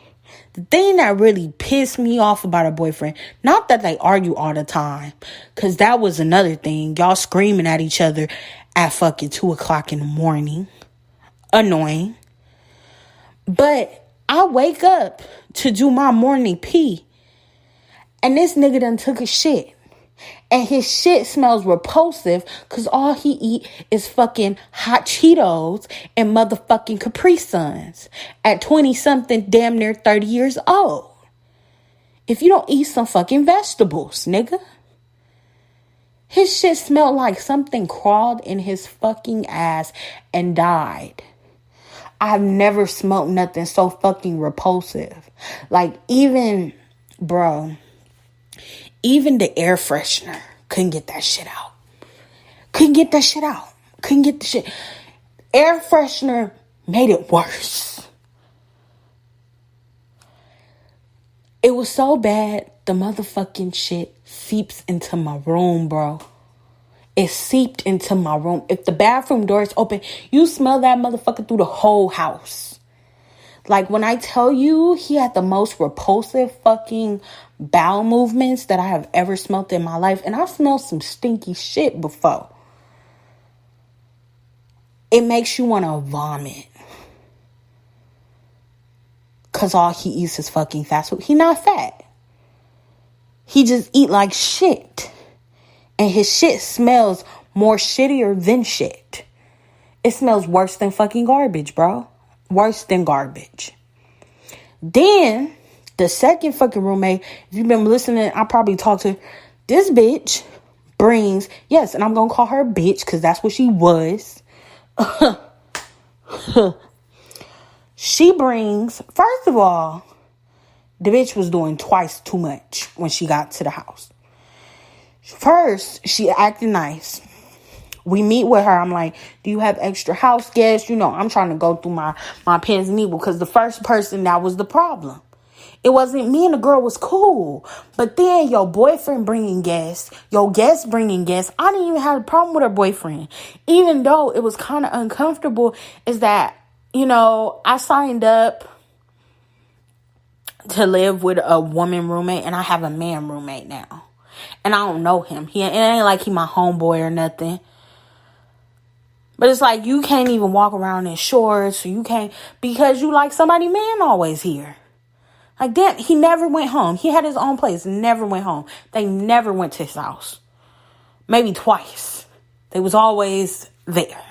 the thing that really pissed me off about a boyfriend, not that they argue all the time, because that was another thing. Y'all screaming at each other at fucking 2 o'clock in the morning. Annoying. But I wake up to do my morning pee, and this nigga done took a shit. And his shit smells repulsive because all he eat is fucking hot Cheetos and motherfucking Capri Suns at 20-something, damn near 30 years old. If you don't eat some fucking vegetables, nigga. His shit smelled like something crawled in his fucking ass and died. I've never smelled nothing so fucking repulsive. Like, even the air freshener couldn't get that shit out. Couldn't get the shit. Air freshener made it worse. It was so bad, the motherfucking shit seeps into my room, bro. It seeped into my room. If the bathroom door is open, you smell that motherfucker through the whole house. Like, when I tell you he had the most repulsive fucking bowel movements that I have ever smelled in my life. And I've smelled some stinky shit before. It makes you want to vomit. Because all he eats is fucking fast food. He not fat. He just eat like shit. And his shit smells more shittier than shit. It smells worse than fucking garbage, bro. Worse than garbage. Then, the second fucking roommate, if you've been listening, I probably talked to this bitch brings, yes, and I'm going to call her a bitch because that's what she was. She brings, first of all, the bitch was doing twice too much when she got to the house. First, she acted nice. We meet with her. I'm like, do you have extra house guests? You know, I'm trying to go through my pins and needles because the first person, that was the problem. It wasn't me and the girl was cool. But then your boyfriend bringing guests, your guest bringing guests. I didn't even have a problem with her boyfriend. Even though it was kind of uncomfortable, is that, you know, I signed up to live with a woman roommate and I have a man roommate now. And I don't know him. It ain't like he my homeboy or nothing. But it's like, you can't even walk around in shorts. Or you can't, because you like somebody man always here. Like, damn, he never went home. He had his own place, never went home. They never went to his house. Maybe twice. They was always there.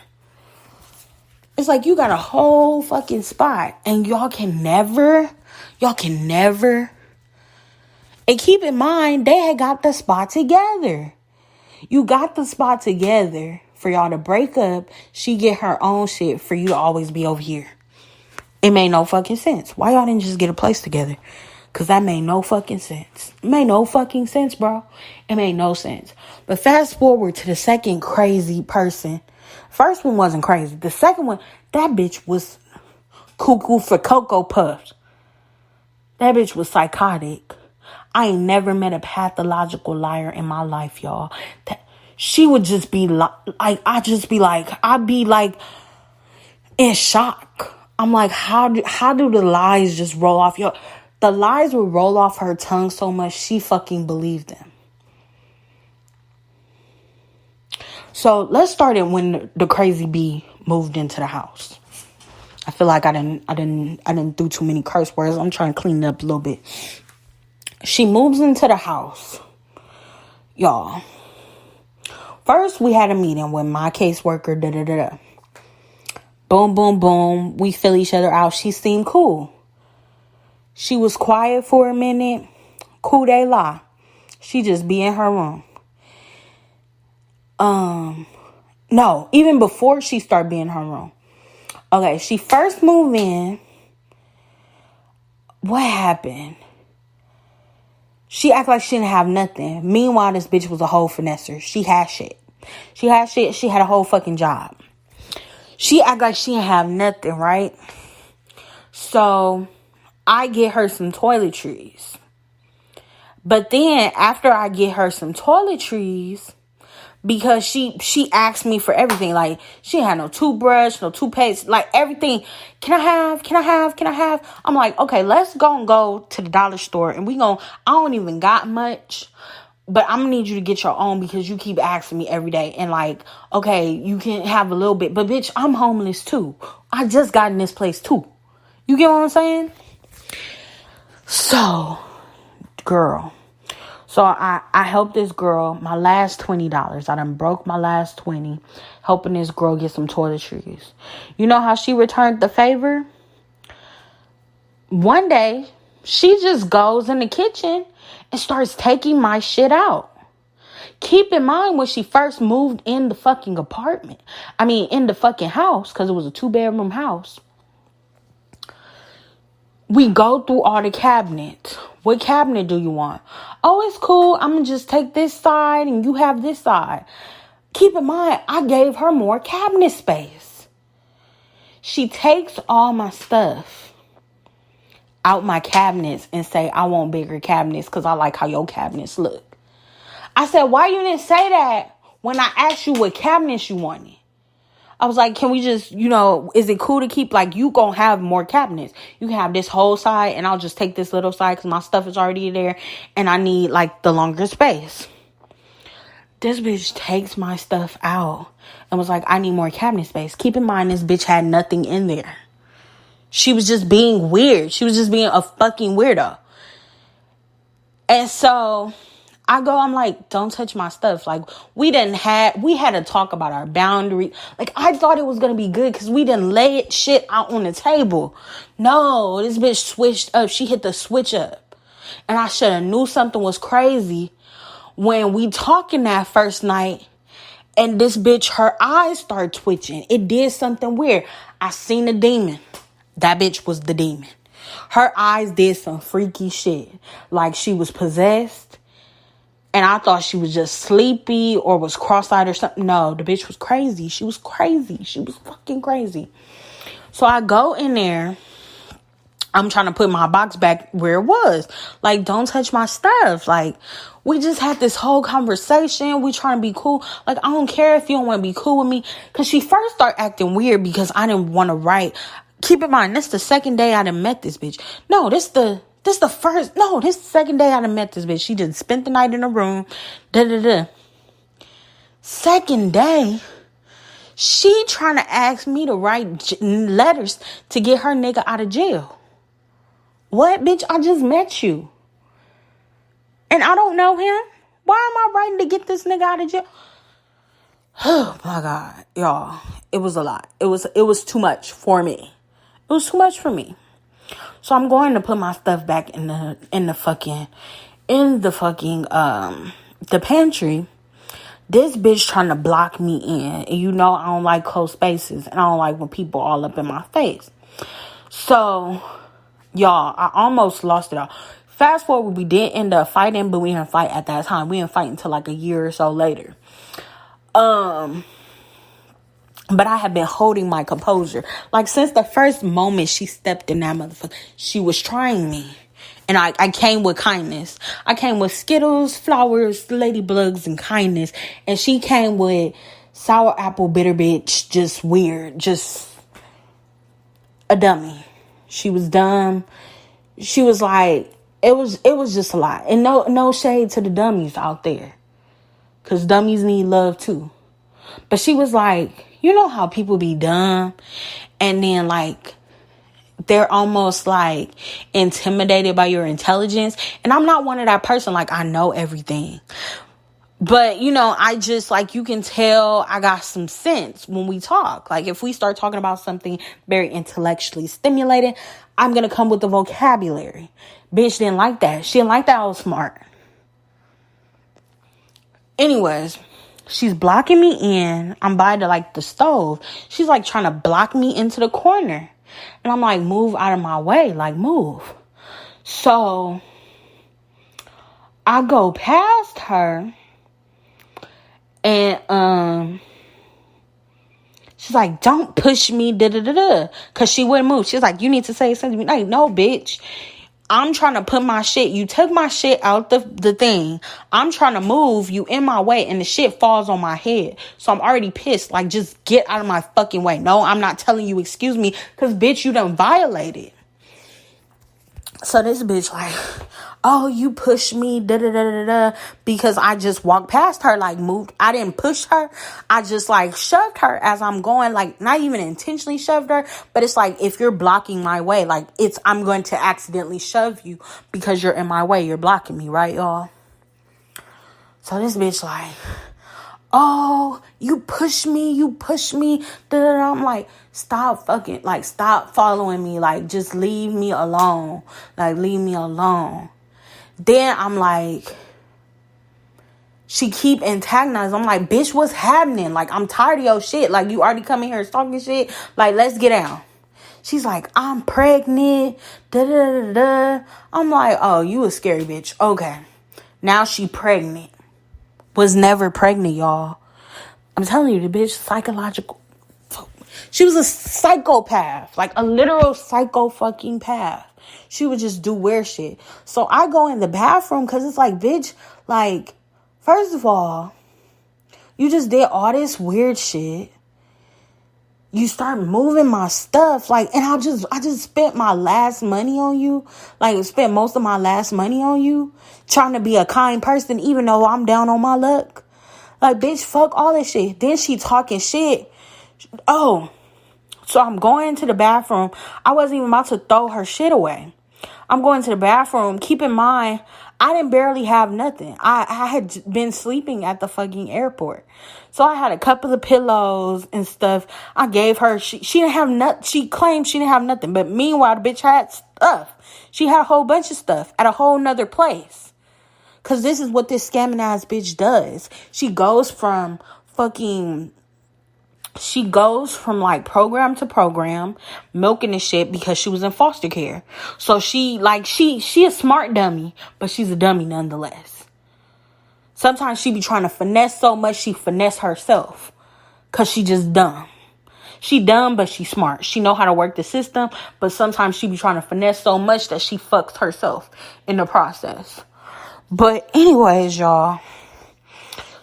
It's like, you got a whole fucking spot. And y'all can never. And keep in mind, they had got the spot together. You got the spot together for y'all to break up. She get her own shit for you to always be over here. It made no fucking sense. Why y'all didn't just get a place together? Because that made no fucking sense. It made no fucking sense, bro. It made no sense. But fast forward to the second crazy person. First one wasn't crazy. The second one, that bitch was cuckoo for Cocoa Puffs. That bitch was psychotic. I ain't never met a pathological liar in my life, y'all. She would just be like, I'd be like in shock. I'm like, how do the lies just roll off? The lies would roll off her tongue so much she fucking believed them. So let's start it when the crazy bee moved into the house. I feel like I didn't do too many curse words. I'm trying to clean it up a little bit. She moves into the house. Y'all. First, we had a meeting with my caseworker. Boom, boom, boom. We fill each other out. She seemed cool. She was quiet for a minute. Cool they lie. She just be in her room. No, even before she started being in her room. Okay, she first moved in. What happened? She acted like she didn't have nothing. Meanwhile, this bitch was a whole finesser. She had shit. She had a whole fucking job. She acted like she didn't have nothing, right? So, I get her some toiletries. But then, after I get her some toiletries, because she asked me for everything. Like, she had no toothbrush, no toothpaste, like everything. Can I have? I'm like, okay, let's go to the dollar store and I don't even got much, but I'm gonna need you to get your own because you keep asking me every day. And like, okay, you can have a little bit, but bitch, I'm homeless too. I just got in this place too. You get what I'm saying? So, girl. So I helped this girl, my last $20. I done broke my last 20 helping this girl get some toiletries. You know how she returned the favor? One day, she just goes in the kitchen and starts taking my shit out. Keep in mind when she first moved in the fucking apartment. In the fucking house, because it was a 2-bedroom house. We go through all the cabinets. What cabinet do you want? Oh, it's cool. I'm going to just take this side and you have this side. Keep in mind, I gave her more cabinet space. She takes all my stuff out my cabinets and say, I want bigger cabinets because I like how your cabinets look. I said, why you didn't say that when I asked you what cabinets you wanted? I was like, can we just, is it cool to keep, like, you gonna have more cabinets? You can have this whole side, and I'll just take this little side because my stuff is already there, and I need, like, the longer space. This bitch takes my stuff out and was like, I need more cabinet space. Keep in mind, this bitch had nothing in there. She was just being weird. She was just being a fucking weirdo. And so I'm like, don't touch my stuff. Like, we had to talk about our boundary. Like, I thought it was going to be good because we didn't lay it shit out on the table. No, this bitch switched up. She hit the switch up. And I should have knew something was crazy when we talking that first night. And this bitch, her eyes start twitching. It did something weird. I seen a demon. That bitch was the demon. Her eyes did some freaky shit. Like she was possessed. And I thought she was just sleepy or was cross-eyed or something. No, the bitch was crazy. She was crazy. She was fucking crazy. So I go in there. I'm trying to put my box back where it was. Like, don't touch my stuff. Like, we just had this whole conversation. We trying to be cool. Like, I don't care if you don't want to be cool with me. Because she first started acting weird because I didn't want to write. Keep in mind, this the second day I done met this bitch. No, this the second day I done met this bitch. She just spent the night in the room. Second day, she trying to ask me to write letters to get her nigga out of jail. What, bitch? I just met you. And I don't know him. Why am I writing to get this nigga out of jail? Oh my God, y'all. It was a lot. It was too much for me. It was too much for me. So I'm going to put my stuff back in the pantry. This bitch trying to block me in. And you know I don't like closed spaces. And I don't like when people all up in my face. So, y'all, I almost lost it all. Fast forward, we did end up fighting, but we didn't fight at that time. We didn't fight until like a year or so later. But I have been holding my composure. Like, since the first moment she stepped in that motherfucker, she was trying me. And I came with kindness. I came with Skittles, flowers, ladybugs, and kindness. And she came with sour apple bitter bitch, just weird. Just a dummy. She was dumb. She was like, it was just a lot. And no shade to the dummies out there. Because dummies need love too. But she was like, you know how people be dumb and then like they're almost like intimidated by your intelligence. And I'm not one of that person. Like, I know everything. But, you know, I just, like, you can tell I got some sense when we talk. Like, if we start talking about something very intellectually stimulating, I'm going to come with the vocabulary. Bitch didn't like that. She didn't like that I was smart. Anyways, she's blocking me in. I'm by the stove. She's, like, trying to block me into the corner. And I'm like, move out of my way. Like, move. So, I go past her. And, she's like, don't push me, because she wouldn't move. She's like, you need to say something to me. Like, no, bitch. I'm trying to put my shit. You took my shit out the thing. I'm trying to move. You in my way. And the shit falls on my head. So I'm already pissed. Like, just get out of my fucking way. No, I'm not telling you excuse me. Because, bitch, you done violated. So this bitch like, oh, you pushed me, because I just walked past her, like, moved. I didn't push her. I just, like, shoved her as I'm going, like, not even intentionally shoved her, but it's like, if you're blocking my way, like, I'm going to accidentally shove you because you're in my way. You're blocking me, right, y'all? So this bitch like, oh, you push me. I'm like, stop following me. Like, just leave me alone. Like, leave me alone. Then I'm like, she keep antagonizing. I'm like, bitch, what's happening? Like, I'm tired of your shit. Like, you already come in here talking shit. Like, let's get out. She's like, I'm pregnant. I'm like, oh, you a scary bitch. Okay. Now she pregnant. Was never pregnant, y'all. I'm telling you, the bitch psychological. She was a psychopath. Like a literal psycho fucking path. She would just do weird shit. So I go in the bathroom because it's like, bitch, like, first of all, you just did all this weird shit. You start moving my stuff. Like, and I just spent my last money on you. Like, spent most of my last money on you. Trying to be a kind person, even though I'm down on my luck. Like, bitch, fuck all this shit. Then she talking shit. Oh, so I'm going to the bathroom. I wasn't even about to throw her shit away. I'm going to the bathroom. Keep in mind, I didn't barely have nothing. I had been sleeping at the fucking airport. So I had a couple of pillows and stuff. I gave her, she didn't have nothing. She claimed she didn't have nothing. But meanwhile, the bitch had stuff. She had a whole bunch of stuff at a whole nother place. Because this is what this scamming ass bitch does. She goes from like program to program, milking the shit because she was in foster care. So she a smart dummy, but she's a dummy nonetheless. Sometimes she be trying to finesse so much she finesse herself. Cause she just dumb. She dumb, but she smart. She know how to work the system, but sometimes she be trying to finesse so much that she fucks herself in the process. But anyways, y'all.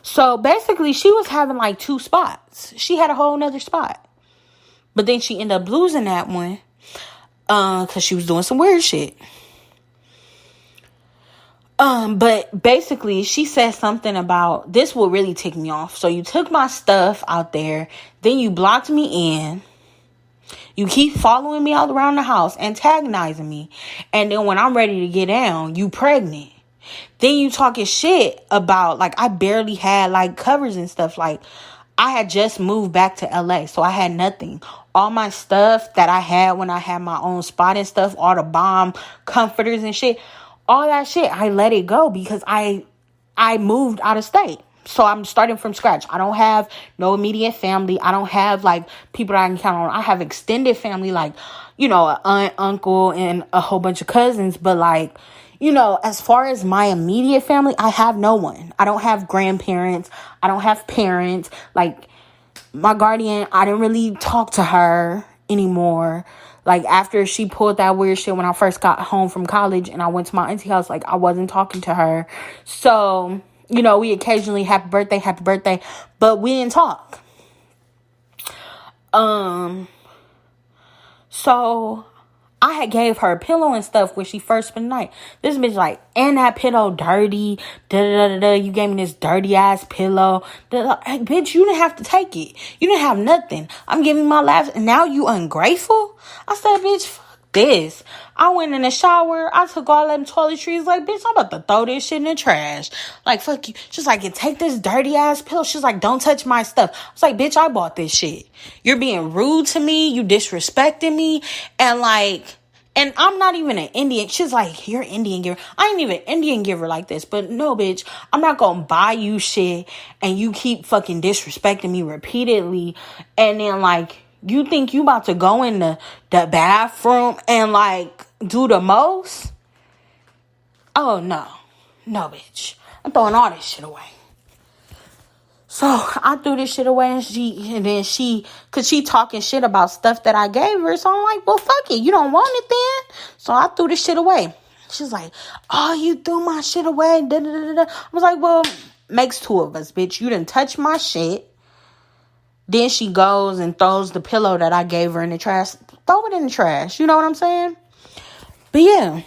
So basically, she was having like 2 spots. She had a whole nother spot. But then she ended up losing that one. Because she was doing some weird shit. But basically, she said something about, this will really tick me off. So you took my stuff out there. Then you blocked me in. You keep following me all around the house, antagonizing me. And then when I'm ready to get down, you pregnant. Then you talking shit about, like, I barely had, like, covers and stuff. Like, I had just moved back to LA, so I had nothing. All my stuff that I had when I had my own spot and stuff, all the bomb comforters and shit, all that shit, I let it go because I moved out of state. So I'm starting from scratch. I don't have no immediate family. I don't have, like, people that I can count on. I have extended family, like, you know, an aunt, uncle, and a whole bunch of cousins. But, like, you know, as far as my immediate family, I have no one. I don't have grandparents. I don't have parents. Like, my guardian, I didn't really talk to her anymore. Like, after she pulled that weird shit when I first got home from college and I went to my auntie house, like, I wasn't talking to her. So, you know, we occasionally happy birthday, but we didn't talk. So I had gave her a pillow and stuff when she first spent the night. This bitch like, and that pillow dirty. You gave me this dirty ass pillow. Hey, bitch, you didn't have to take it. You didn't have nothing. I'm giving my last, and now you ungrateful? I said, bitch, fuck this. I went in the shower. I took all them toiletries. Like, bitch, I'm about to throw this shit in the trash. Like, fuck you. She's like, take this dirty ass pill. She's like, don't touch my stuff. I was like, bitch, I bought this shit. You're being rude to me. You disrespecting me. And like, and I'm not even an Indian. She's like, you're an Indian giver. I ain't even an Indian giver like this. But no, bitch, I'm not gonna buy you shit and you keep fucking disrespecting me repeatedly. And then like, you think you about to go in the bathroom and like do the most? Oh no. No, bitch. I'm throwing all this shit away. So I threw this shit away and then cause she talking shit about stuff that I gave her. So I'm like, well, fuck it. You don't want it then? So I threw this shit away. She's like, oh, you threw my shit away. Da, da, da, da. I was like, well, makes two of us, bitch. You didn't touch my shit. Then she goes and throws the pillow that I gave her in the trash. Throw it in the trash. You know what I'm saying? But yeah.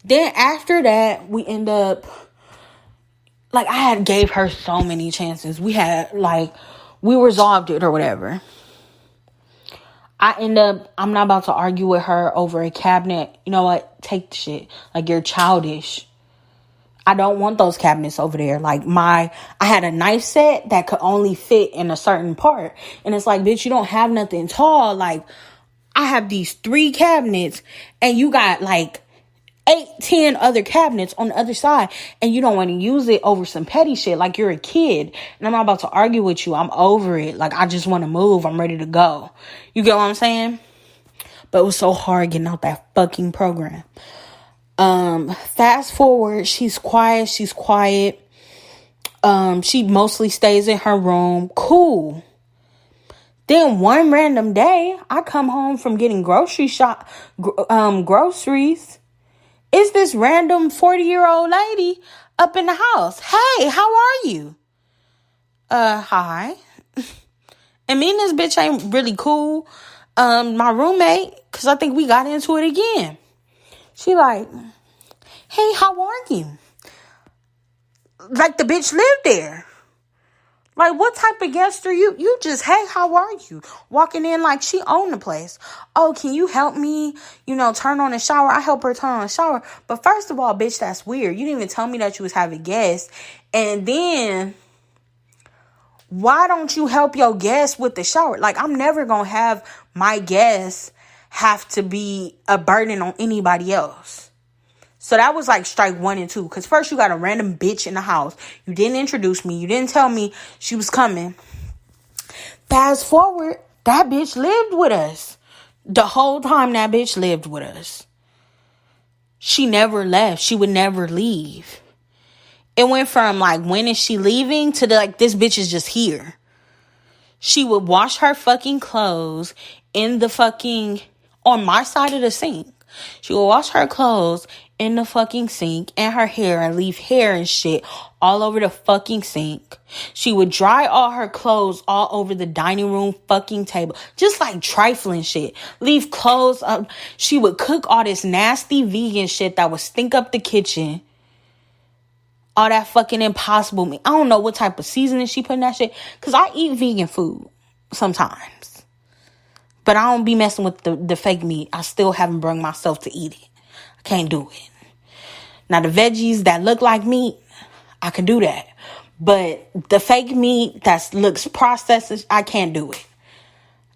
Then after that, we end up, like, I had gave her so many chances. We resolved it or whatever. I'm not about to argue with her over a cabinet. You know what? Take the shit. Like, you're childish. I don't want those cabinets over there. Like I had a knife set that could only fit in a certain part. And it's like, bitch, you don't have nothing tall. Like, I have these 3 cabinets and you got like 8-10 other cabinets on the other side. And you don't want to use it over some petty shit. Like, you're a kid. And I'm not about to argue with you. I'm over it. Like, I just want to move. I'm ready to go. You get what I'm saying? But it was so hard getting out that fucking program. Fast forward, she's quiet. She mostly stays in her room. Cool. Then one random day, I come home from getting groceries. Is this random 40-year-old lady up in the house? Hey, how are you? Hi. And me and this bitch ain't really cool. My roommate, cause I think we got into it again. She like, hey, how are you? Like the bitch lived there. Like, what type of guest are you? You just, hey, how are you? Walking in like she owned the place. Oh, can you help me, turn on the shower? I help her turn on the shower. But first of all, bitch, that's weird. You didn't even tell me that you was having guests. And then, why don't you help your guests with the shower? Like, I'm never going to have my guests have to be a burden on anybody else. So that was like strike 1 and 2. Because first you got a random bitch in the house. You didn't introduce me. You didn't tell me she was coming. Fast forward, that bitch lived with us. The whole time that bitch lived with us. She never left. She would never leave. It went from like, when is she leaving to this bitch is just here. She would wash her fucking clothes in the fucking, on my side of the sink. She would wash her clothes in the fucking sink and her hair and leave hair and shit all over the fucking sink. She would dry all her clothes all over the dining room fucking table. Just like trifling shit. Leave clothes up. She would cook all this nasty vegan shit that would stink up the kitchen. All that fucking impossible meat. I don't know what type of seasoning she put in that shit. Because I eat vegan food sometimes. But I don't be messing with the fake meat. I still haven't brought myself to eat it. I can't do it. Now, the veggies that look like meat, I can do that. But the fake meat that looks processed, I can't do it.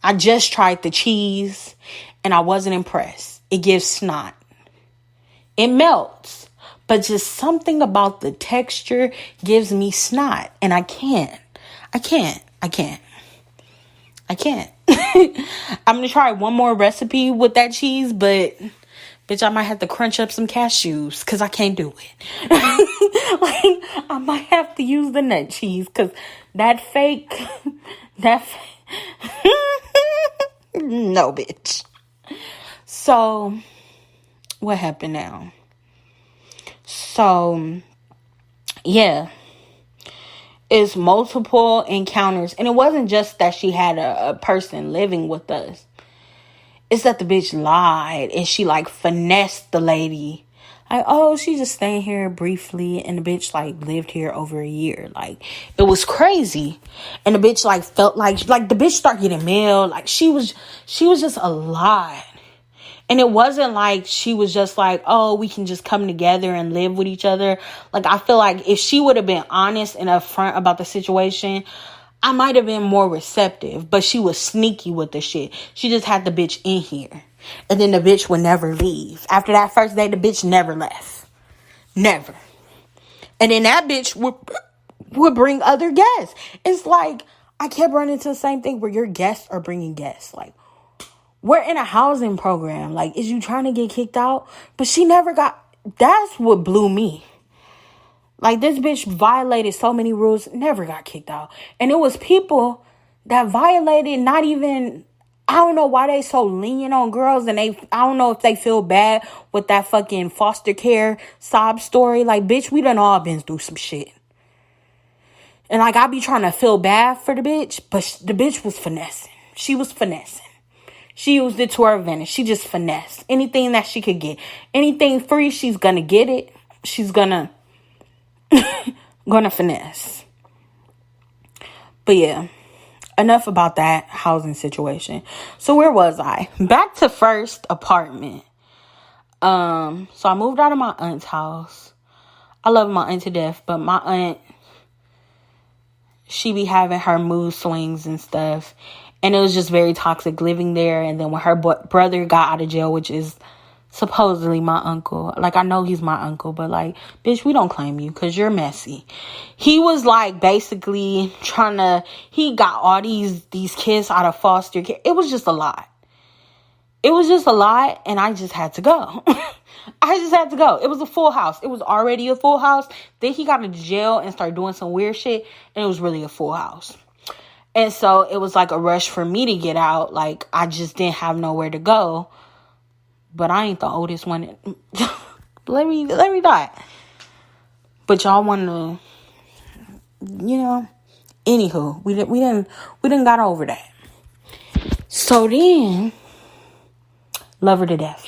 I just tried the cheese, and I wasn't impressed. It gives snot. It melts. But just something about the texture gives me snot. And I can't. I'm going to try one more recipe with that cheese, but bitch, I might have to crunch up some cashews because I can't do it. Like, I might have to use the nut cheese because that fake, no, bitch. So, what happened now? So, yeah. It's multiple encounters. And it wasn't just that she had a person living with us. It's that the bitch lied and she finessed the lady. Like, oh, she just staying here briefly. And the bitch lived here over a year. It was crazy. And the bitch felt like the bitch started getting mail. She was just a lie. And it wasn't like she was just like, oh, we can just come together and live with each other. Like, I feel like if she would have been honest and upfront about the situation, I might have been more receptive. But she was sneaky with the shit. She just had the bitch in here. And then the bitch would never leave. After that first day, the bitch never left. Never. And then that bitch would bring other guests. It's like, I kept running into the same thing where your guests are bringing guests. Like, we're in a housing program. Like, is you trying to get kicked out? But she never got... That's what blew me. Like, this bitch violated so many rules, never got kicked out. And it was people that violated not even... I don't know why they so lenient on girls, and I don't know if they feel bad with that fucking foster care sob story. Like, bitch, we done all been through some shit. And, like, I be trying to feel bad for the bitch, but the bitch was finessing. She was finessing. She used it to her advantage. She just finessed anything that she could get. Anything free, she's gonna get it. She's gonna finesse. But yeah, enough about that housing situation. So where was I? Back to first apartment. So I moved out of my aunt's house. I love my aunt to death, but my aunt, she be having her mood swings and stuff. And it was just very toxic living there. And then when her brother got out of jail, which is supposedly my uncle. Like, I know he's my uncle, but like, bitch, we don't claim you because you're messy. He was like basically he got all these kids out of foster care. It was just a lot. It was just a lot. And I just had to go. I just had to go. It was a full house. It was already a full house. Then he got into jail and started doing some weird shit. And it was really a full house. And so it was like a rush for me to get out. Like, I just didn't have nowhere to go. But I ain't the oldest one. let me die. But y'all want to, anywho, we didn't got over that. So then, love her to death.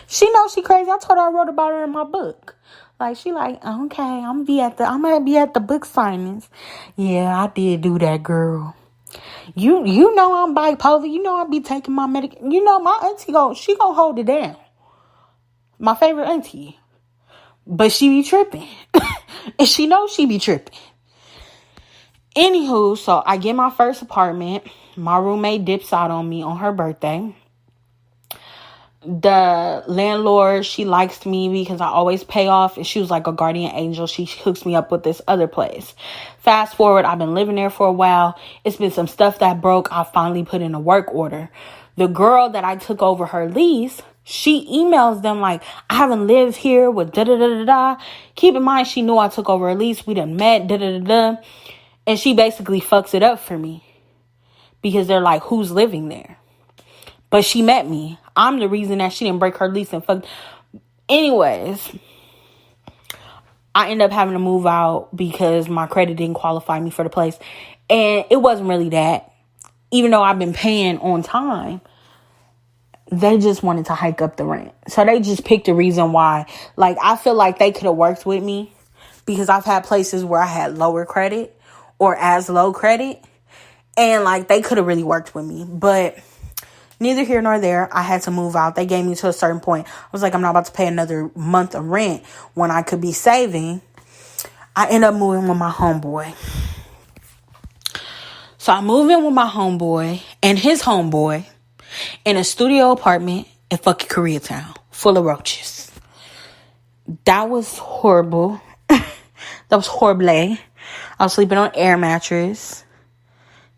She knows she crazy. I told her I wrote about her in my book. Like, she like, okay, I'm gonna be at the book signings. Yeah, I did do that, girl. You know I'm bipolar. You know I be taking my medication. You know my auntie she gonna hold it down. My favorite auntie. But she be tripping. And she knows she be tripping. Anywho, so I get my first apartment. My roommate dips out on me on her birthday. The landlord, she likes me because I always pay off, and she was like a guardian angel. She hooks me up with this other place. Fast forward, I've been living there for a while. It's been some stuff that broke. I finally put in a work order. The girl that I took over her lease, she emails them like, I haven't lived here with da-da-da-da-da. Keep in mind, she knew I took over her lease. We done met, da-da-da-da. And she basically fucks it up for me because they're like, who's living there? But she met me. I'm the reason that she didn't break her lease and fuck. Anyways, I ended up having to move out because my credit didn't qualify me for the place. And it wasn't really that. Even though I've been paying on time, they just wanted to hike up the rent. So they just picked a reason why. Like, I feel like they could have worked with me because I've had places where I had lower credit or as low credit. And, like, they could have really worked with me. But neither here nor there. I had to move out. They gave me to a certain point. I was like, I'm not about to pay another month of rent when I could be saving. I end up moving with my homeboy. So I move in with my homeboy and his homeboy in a studio apartment in fucking Koreatown, full of roaches. That was horrible. That was horrible. I was sleeping on an air mattress.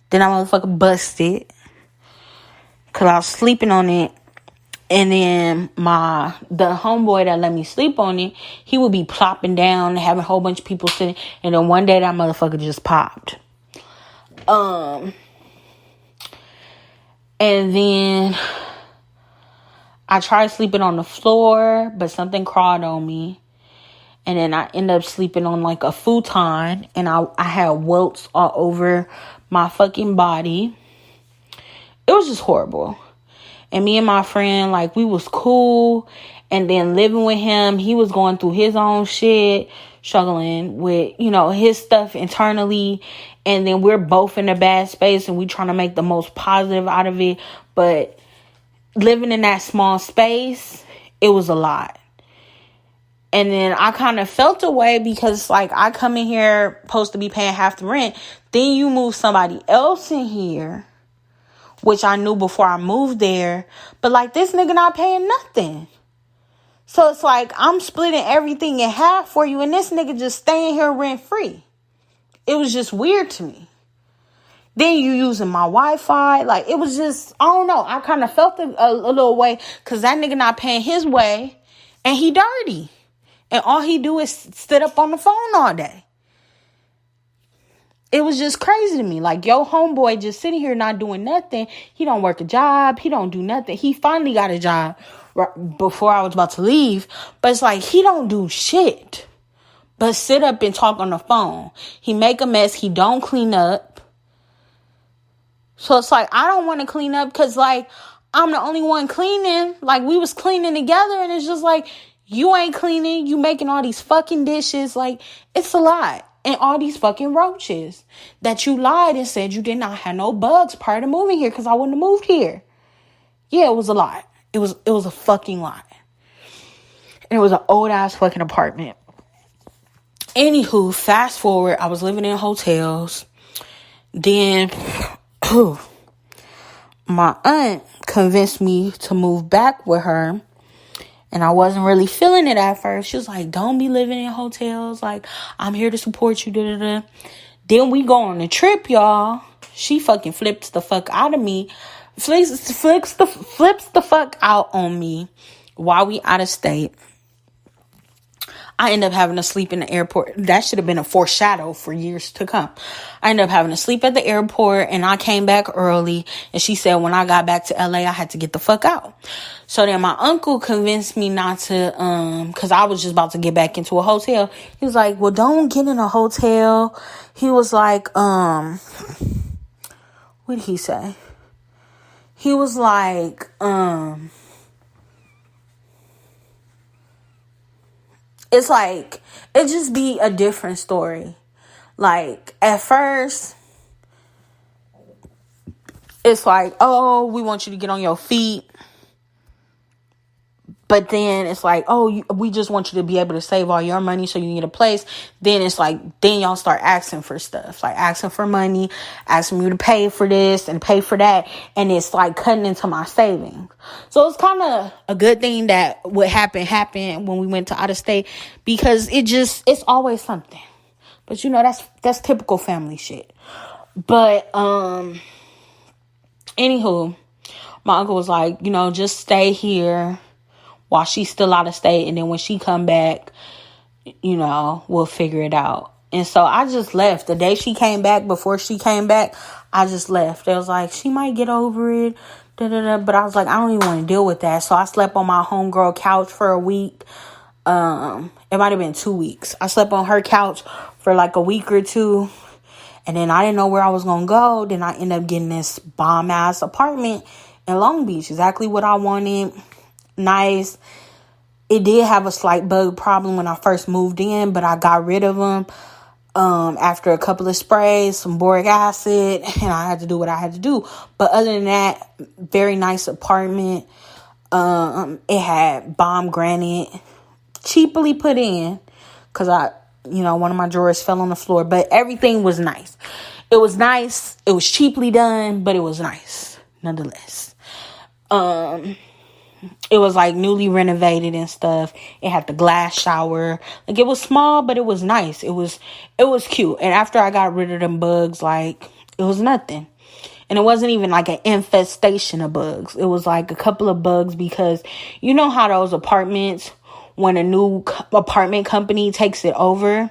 Then I motherfucking busted. Because I was sleeping on it. And then the homeboy that let me sleep on it, he would be plopping down, having a whole bunch of people sitting. And then one day that motherfucker just popped. And then I tried sleeping on the floor, but something crawled on me. And then I ended up sleeping on like a futon. And I had welts all over my fucking body. It was just horrible. And me and my friend, like, we was cool. And then living with him, he was going through his own shit, struggling with, his stuff internally. And then we're both in a bad space and we trying to make the most positive out of it. But living in that small space, it was a lot. And then I kind of felt away because, like, I come in here supposed to be paying half the rent. Then you move somebody else in here, which I knew before I moved there. But, like, this nigga not paying nothing. So it's like I'm splitting everything in half for you, and this nigga just staying here rent free. It was just weird to me. Then you using my Wi-Fi. Like, it was just, I don't know. I kind of felt a little way because that nigga not paying his way, and he dirty. And all he do is sit up on the phone all day. It was just crazy to me. Like, yo homeboy just sitting here not doing nothing. He don't work a job. He don't do nothing. He finally got a job right before I was about to leave. But it's like, he don't do shit but sit up and talk on the phone. He make a mess. He don't clean up. So it's like, I don't want to clean up because, like, I'm the only one cleaning. Like, we was cleaning together, and it's just like, you ain't cleaning. You making all these fucking dishes. Like, it's a lot. And all these fucking roaches that you lied and said you did not have no bugs prior to moving here because I wouldn't have moved here. Yeah, it was a lot. It was a fucking lot. And it was an old ass fucking apartment. Anywho, fast forward, I was living in hotels. Then my aunt convinced me to move back with her. And I wasn't really feeling it at first. She was like, don't be living in hotels. Like, I'm here to support you. Da, da, da. Then we go on a trip, y'all. She fucking flips the fuck out of me. Flips the fuck out on me while we out of state. I end up having to sleep in the airport. That should have been a foreshadow for years to come. I ended up having to sleep at the airport, and I came back early. And she said when I got back to LA, I had to get the fuck out. So then my uncle convinced me not to, because I was just about to get back into a hotel. He was like, well, don't get in a hotel. He was like, what did he say? He was like, it's like, it just be a different story. Like, at first, it's like, oh, we want you to get on your feet. But then it's like, oh, we just want you to be able to save all your money so you can get a place. Then it's like, then y'all start asking for stuff. Like, asking for money, asking you to pay for this and pay for that. And it's like cutting into my savings. So it's kind of a good thing that what happened when we went to out of state. Because it's always something. But, you know, that's typical family shit. But, anywho, my uncle was like, you know, just stay here while she's still out of state. And then when she come back, you know, we'll figure it out. And so I just left. The day she came back, before she came back, I just left. It was like, she might get over it. Da, da, da. But I was like, I don't even want to deal with that. So I slept on my homegirl couch for a week. It might have been 2 weeks. I slept on her couch for like a week or two. And then I didn't know where I was going to go. Then I ended up getting this bomb-ass apartment in Long Beach. Exactly what I wanted. Nice. It did have a slight bug problem when I first moved in, but I got rid of them after a couple of sprays, some boric acid, and I had to do what I had to do. But other than that, very nice apartment. It had bomb granite, cheaply put in, because one of my drawers fell on the floor, but everything was nice. It was nice. It was cheaply done, but it was nice nonetheless. It was like newly renovated and stuff. It had the glass shower. Like, it was small, but it was nice. It was cute. And after I got rid of them bugs, like, it was nothing. And it wasn't even like an infestation of bugs. It was like a couple of bugs, because you know how those apartments, when a new apartment company takes it over,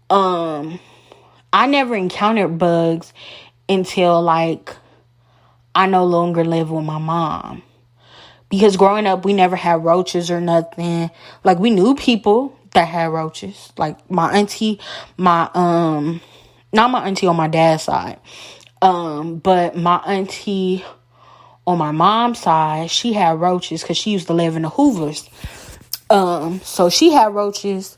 I never encountered bugs until like I no longer live with my mom. Because growing up, we never had roaches or nothing. Like, we knew people that had roaches. Like, my auntie, not my auntie on my dad's side, but my auntie on my mom's side, she had roaches because she used to live in the Hoovers. So she had roaches.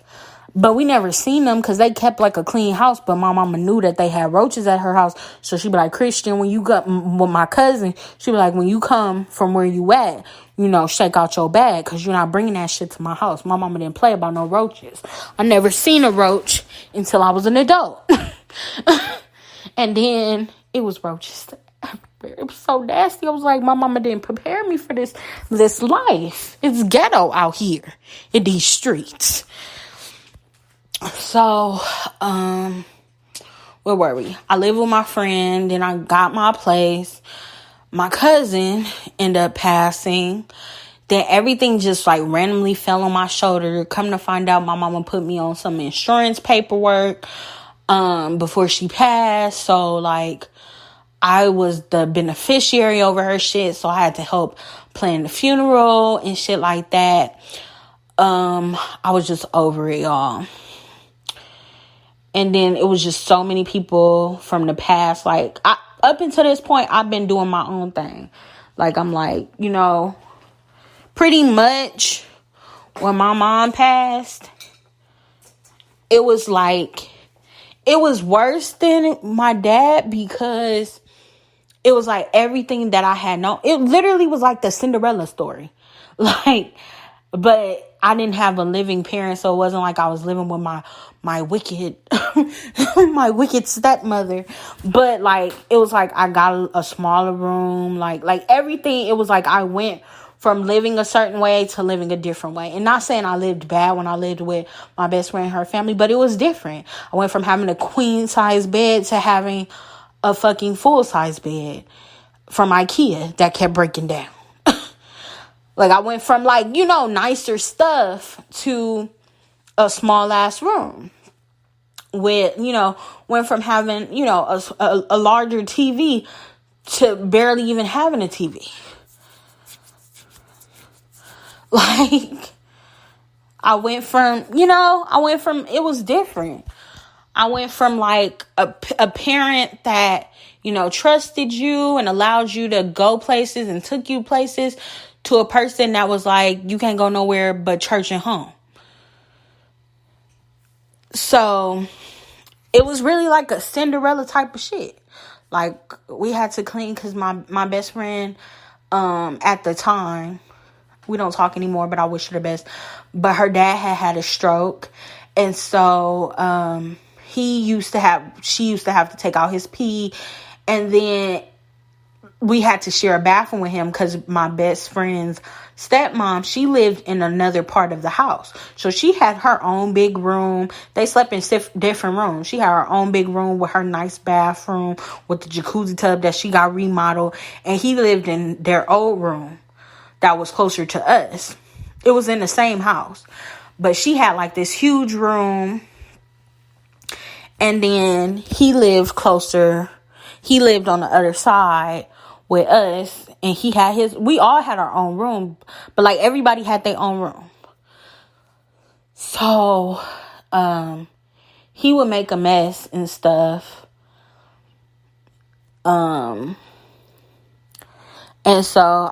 But we never seen them because they kept like a clean house. But my mama knew that they had roaches at her house. So she'd be like, Christian, when you go with my cousin, she'd be like, when you come from where you at, shake out your bag because you're not bringing that shit to my house. My mama didn't play about no roaches. I never seen a roach until I was an adult. And then it was roaches everywhere. It was so nasty. I was like, my mama didn't prepare me for this life. It's ghetto out here in these streets. So, where were we? I lived with my friend, then I got my place. My cousin ended up passing. Then everything just like randomly fell on my shoulder. Come to find out, my mama put me on some insurance paperwork before she passed. So like I was the beneficiary over her shit, so I had to help plan the funeral and shit like that. I was just over it, y'all. And then it was just so many people from the past. Like, up until this point, I've been doing my own thing. Like, I'm like, pretty much when my mom passed, it was like, it was worse than my dad because it was like everything that I had known. It literally was like the Cinderella story. Like, but I didn't have a living parent, so it wasn't like I was living with my wicked my wicked stepmother. But like it was like I got a smaller room, like everything. It was like I went from living a certain way to living a different way. And not saying I lived bad when I lived with my best friend and her family, but it was different. I went from having a queen size bed to having a fucking full size bed from IKEA that kept breaking down. Like, I went from, like, nicer stuff to a small-ass room. With, went from having, a larger TV to barely even having a TV. Like, I went from, it was different. I went from, like, a parent that, trusted you and allowed you to go places and took you places to a person that was like, you can't go nowhere but church and home. So it was really like a Cinderella type of shit. Like, we had to clean because my best friend at the time, we don't talk anymore, but I wish her the best. But her dad had a stroke. And so she used to have to take out his pee. And then we had to share a bathroom with him because my best friend's stepmom, she lived in another part of the house. So she had her own big room. They slept in different rooms. She had her own big room with her nice bathroom with the jacuzzi tub that she got remodeled. And he lived in their old room that was closer to us. It was in the same house. But she had like this huge room. And then he lived closer. He lived on the other side with us, and we all had our own room, but like everybody had their own room. So he would make a mess and stuff. And so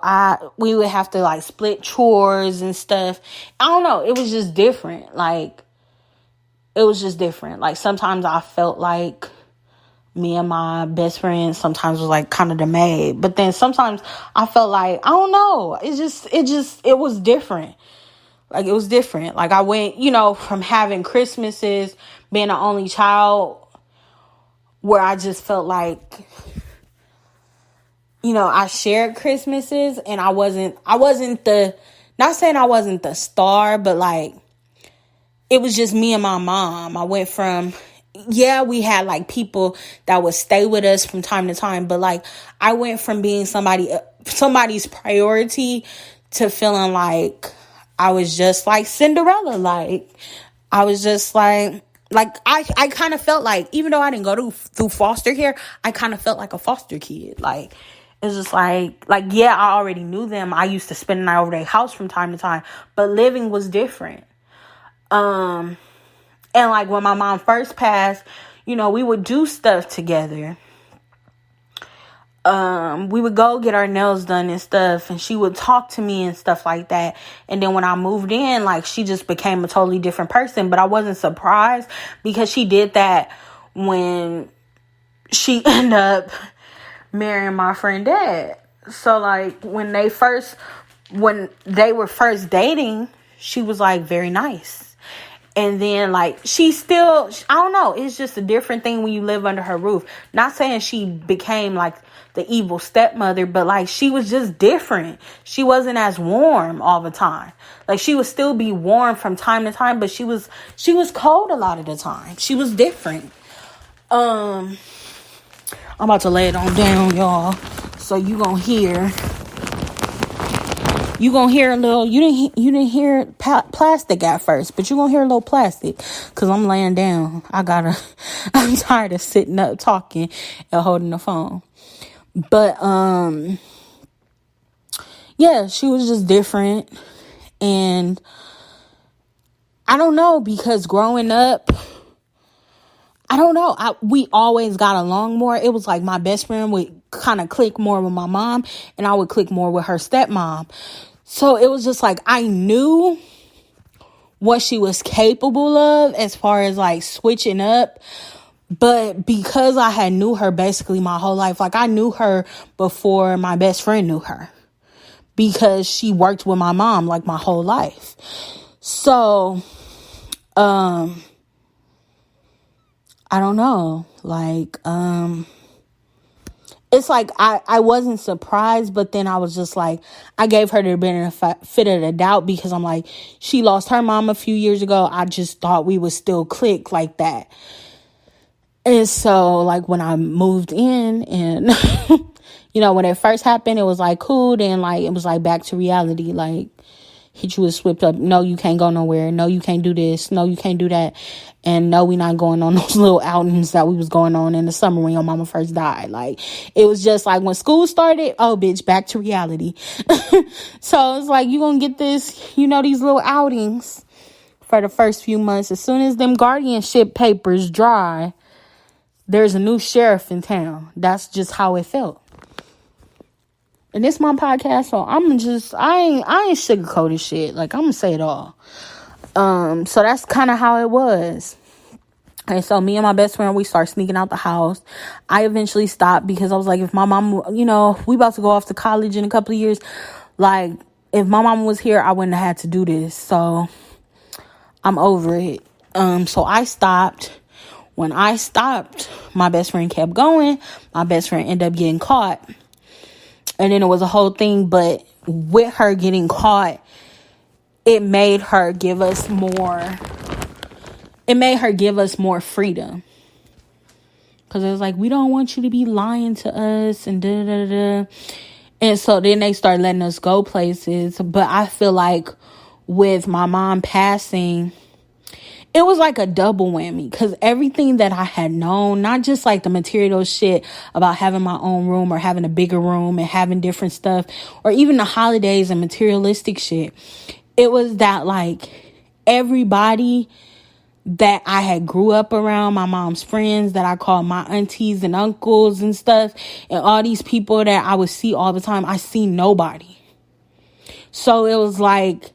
we would have to like split chores and stuff. I don't know, it was just different. Like, it was just different. Like, sometimes I felt like me and my best friend sometimes was like kind of the maid. But then sometimes I felt like, I don't know. It was different. Like, it was different. Like, I went, from having Christmases, being the only child, where I just felt like, I shared Christmases and I wasn't not saying I wasn't the star, but like, it was just me and my mom. I went from, we had like people that would stay with us from time to time, but like I went from being somebody's priority to feeling like I was just like Cinderella. Like, I was just like I kind of felt like, even though I didn't go through foster care, I kind of felt like a foster kid. Like, it's just like I already knew them. I used to spend the night over their house from time to time, but living was different. And like when my mom first passed, we would do stuff together. we would go get our nails done and stuff, and she would talk to me and stuff like that. And then when I moved in, like, she just became a totally different person. But I wasn't surprised, because she did that when she ended up marrying my friend dad. So, like, when they were first dating, she was, like, very nice. And then, like, she still, I don't know, it's just a different thing when you live under her roof. Not saying she became, like, the evil stepmother, but, like, she was just different. She wasn't as warm all the time. Like, she would still be warm from time to time, but she was cold a lot of the time. She was different. I'm about to lay it on down, y'all. So you gonna hear a little, you didn't hear plastic at first, but you gonna hear a little plastic, because I'm laying down. I'm tired of sitting up talking and holding the phone. But, yeah, she was just different. And I don't know, because growing up, I don't know, we always got along more. It was like my best friend would kind of click more with my mom, and I would click more with her stepmom. So it was just like, I knew what she was capable of as far as, like, switching up. But because I had knew her basically my whole life, like, I knew her before my best friend knew her, because she worked with my mom, like, my whole life. So, I don't know, like, it's like, I wasn't surprised, but then I was just like, I gave her the benefit of the doubt, because I'm like, she lost her mom a few years ago. I just thought we would still click like that. And so, like, when I moved in, and, you know, when it first happened, it was like cool. Then, like, it was like back to reality, like, hit you with swept up. No, you can't go nowhere. No, you can't do this. No, you can't do that. And no, we not going on those little outings that we was going on in the summer when your mama first died. Like, it was just like when school started, oh, bitch, back to reality. So it's like, you gonna get this, you know, these little outings for the first few months. As soon as them guardianship papers dry, there's a new sheriff in town. That's just how it felt. And this my podcast, so I ain't sugarcoating shit. Like, I'm gonna say it all. So that's kind of how it was. And so me and my best friend, we start sneaking out the house. I eventually stopped, because I was like, if my mom, you know, we about to go off to college in a couple of years. Like, if my mom was here, I wouldn't have had to do this. So I'm over it. So I stopped. When I stopped, my best friend kept going. My best friend ended up getting caught. And then it was a whole thing. But with her getting caught, it made her give us more. It made her give us more freedom. Because it was like, we don't want you to be lying to us and da-da-da-da. And so then they started letting us go places. But I feel like with my mom passing, it was like a double whammy, because everything that I had known, not just like the material shit about having my own room or having a bigger room and having different stuff, or even the holidays and materialistic shit. It was that, like, everybody that I had grew up around, my mom's friends that I called my aunties and uncles and stuff, and all these people that I would see all the time, I see nobody. So it was like,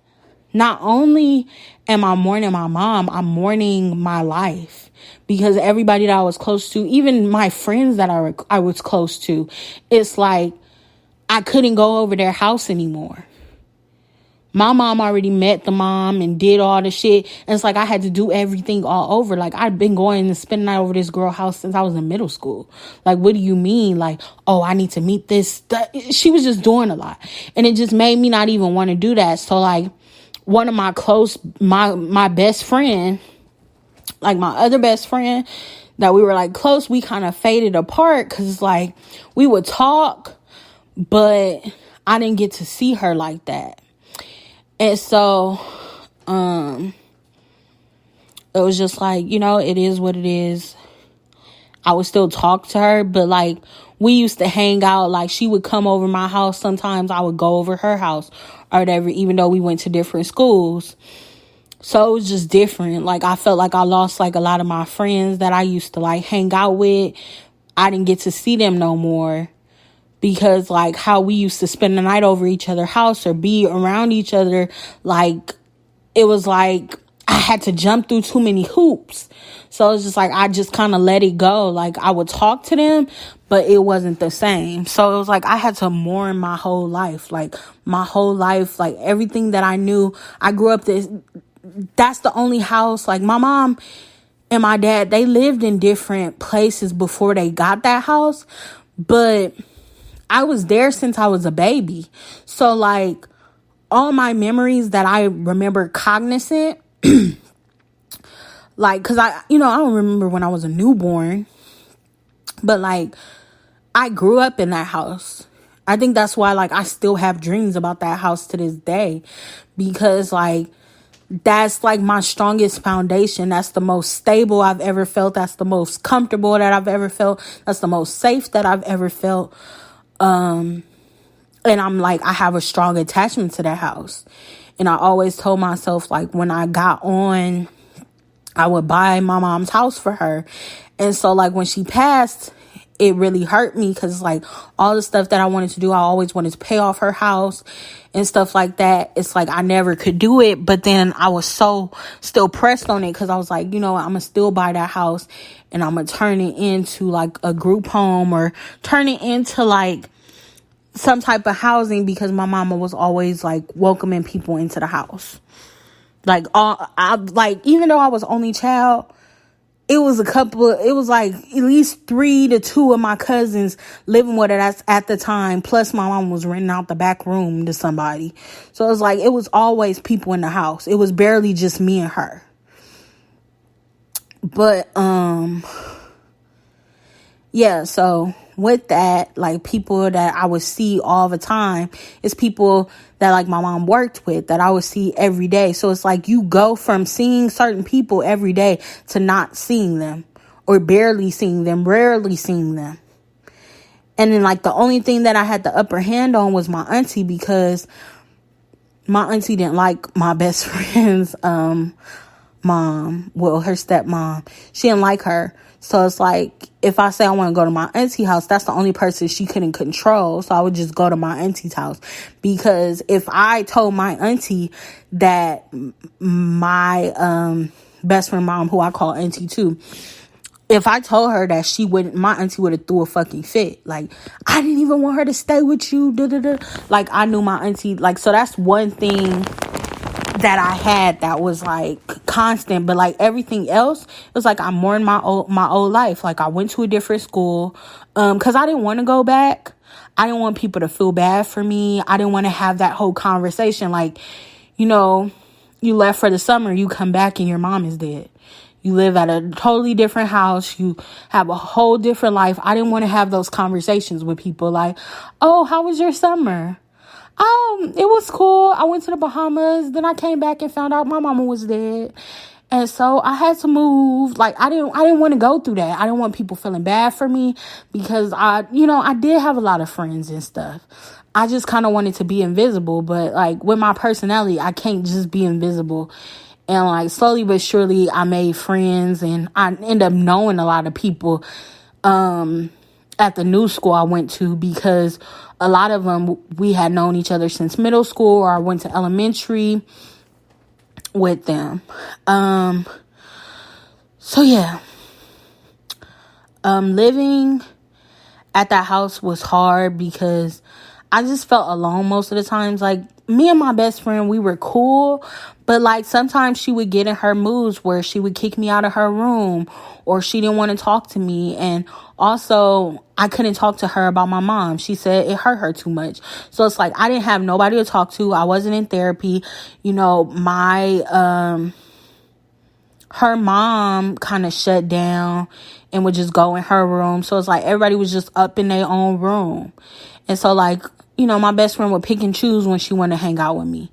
not only am I mourning my mom, I'm mourning my life, because everybody that I was close to, even my friends that I was close to, it's like I couldn't go over their house anymore. My mom already met the mom and did all the shit. And it's like I had to do everything all over. Like, I'd been going and spending night over this girl house since I was in middle school. Like, what do you mean? Like, oh, I need to meet this. She was just doing a lot. And it just made me not even want to do that. So, like, one of my best friend, like my other best friend that we were like close, we kind of faded apart, because like we would talk, but I didn't get to see her like that. And so it was just like, you know, it is what it is. I would still talk to her, but like we used to hang out. Like, she would come over my house sometimes. I would go over her house or whatever, even though we went to different schools. So it was just different. Like, I felt like I lost like a lot of my friends that I used to like hang out with. I didn't get to see them no more because like how we used to spend the night over each other's house or be around each other, like it was like I had to jump through too many hoops. So it's just like I just kind of let it go. Like I would talk to them, but it wasn't the same. So it was like I had to mourn my whole life. Like my whole life, like everything that I knew. I grew up that's the only house. Like my mom and my dad, they lived in different places before they got that house. But I was there since I was a baby. So like all my memories that I remember cognizant, like, cause I don't remember when I was a newborn, but like I grew up in that house. I think that's why like I still have dreams about that house to this day, because like that's like my strongest foundation. That's the most stable I've ever felt. That's the most comfortable that I've ever felt. That's the most safe that I've ever felt. And I'm like, I have a strong attachment to that house. And I always told myself, like, when I got on, I would buy my mom's house for her. And so, like, when she passed, it really hurt me because, like, all the stuff that I wanted to do, I always wanted to pay off her house and stuff like that. It's like I never could do it. But then I was so still pressed on it because I was like, you know what, I'm going to still buy that house and I'm going to turn it into, like, a group home or turn it into, like, some type of housing, because my mama was always like welcoming people into the house. Like even though I was only child, it was like at least 3 to 2 of my cousins living with us at the time. Plus my mom was renting out the back room to somebody. So it was like, it was always people in the house. It was barely just me and her. But, yeah, so with that, like people that I would see all the time is people that like my mom worked with that I would see every day. So it's like you go from seeing certain people every day to not seeing them or barely seeing them, rarely seeing them. And then like the only thing that I had the upper hand on was my auntie, because my auntie didn't like my best friend's mom. Well, her stepmom. She didn't like her. So it's like, if I say I want to go to my auntie house, that's the only person she couldn't control. So I would just go to my auntie's house. Because if I told my auntie that my best friend mom, who I call auntie too, if I told her that my auntie would have threw a fucking fit. Like, I didn't even want her to stay with you. Like, I knew my auntie. Like, so that's one thing that I had that was like constant. But like everything else, it was like I mourned my old life. Like I went to a different school because I didn't want to go back. I didn't want people to feel bad for me. I didn't want to have that whole conversation like, you know, you left for the summer, you come back and your mom is dead. You live at a totally different house. You have a whole different life. I didn't want to have those conversations with people like, oh, how was your summer? It was cool. I went to the Bahamas. Then I came back and found out my mama was dead. And so I had to move. Like, I didn't want to go through that. I didn't want people feeling bad for me because I did have a lot of friends and stuff. I just kind of wanted to be invisible. But like with my personality, I can't just be invisible. And like slowly but surely I made friends and I ended up knowing a lot of people, at the new school I went to, because a lot of them, we had known each other since middle school, or I went to elementary with them. So yeah, living at that house was hard because I just felt alone most of the times. Like me and my best friend, we were cool, but like sometimes she would get in her moods where she would kick me out of her room, or she didn't want to talk to me. And also I couldn't talk to her about my mom. She said it hurt her too much. So it's like I didn't have nobody to talk to. I wasn't in therapy. You know, her mom kind of shut down and would just go in her room. So it's like everybody was just up in their own room. And so like, you know, my best friend would pick and choose when she wanted to hang out with me.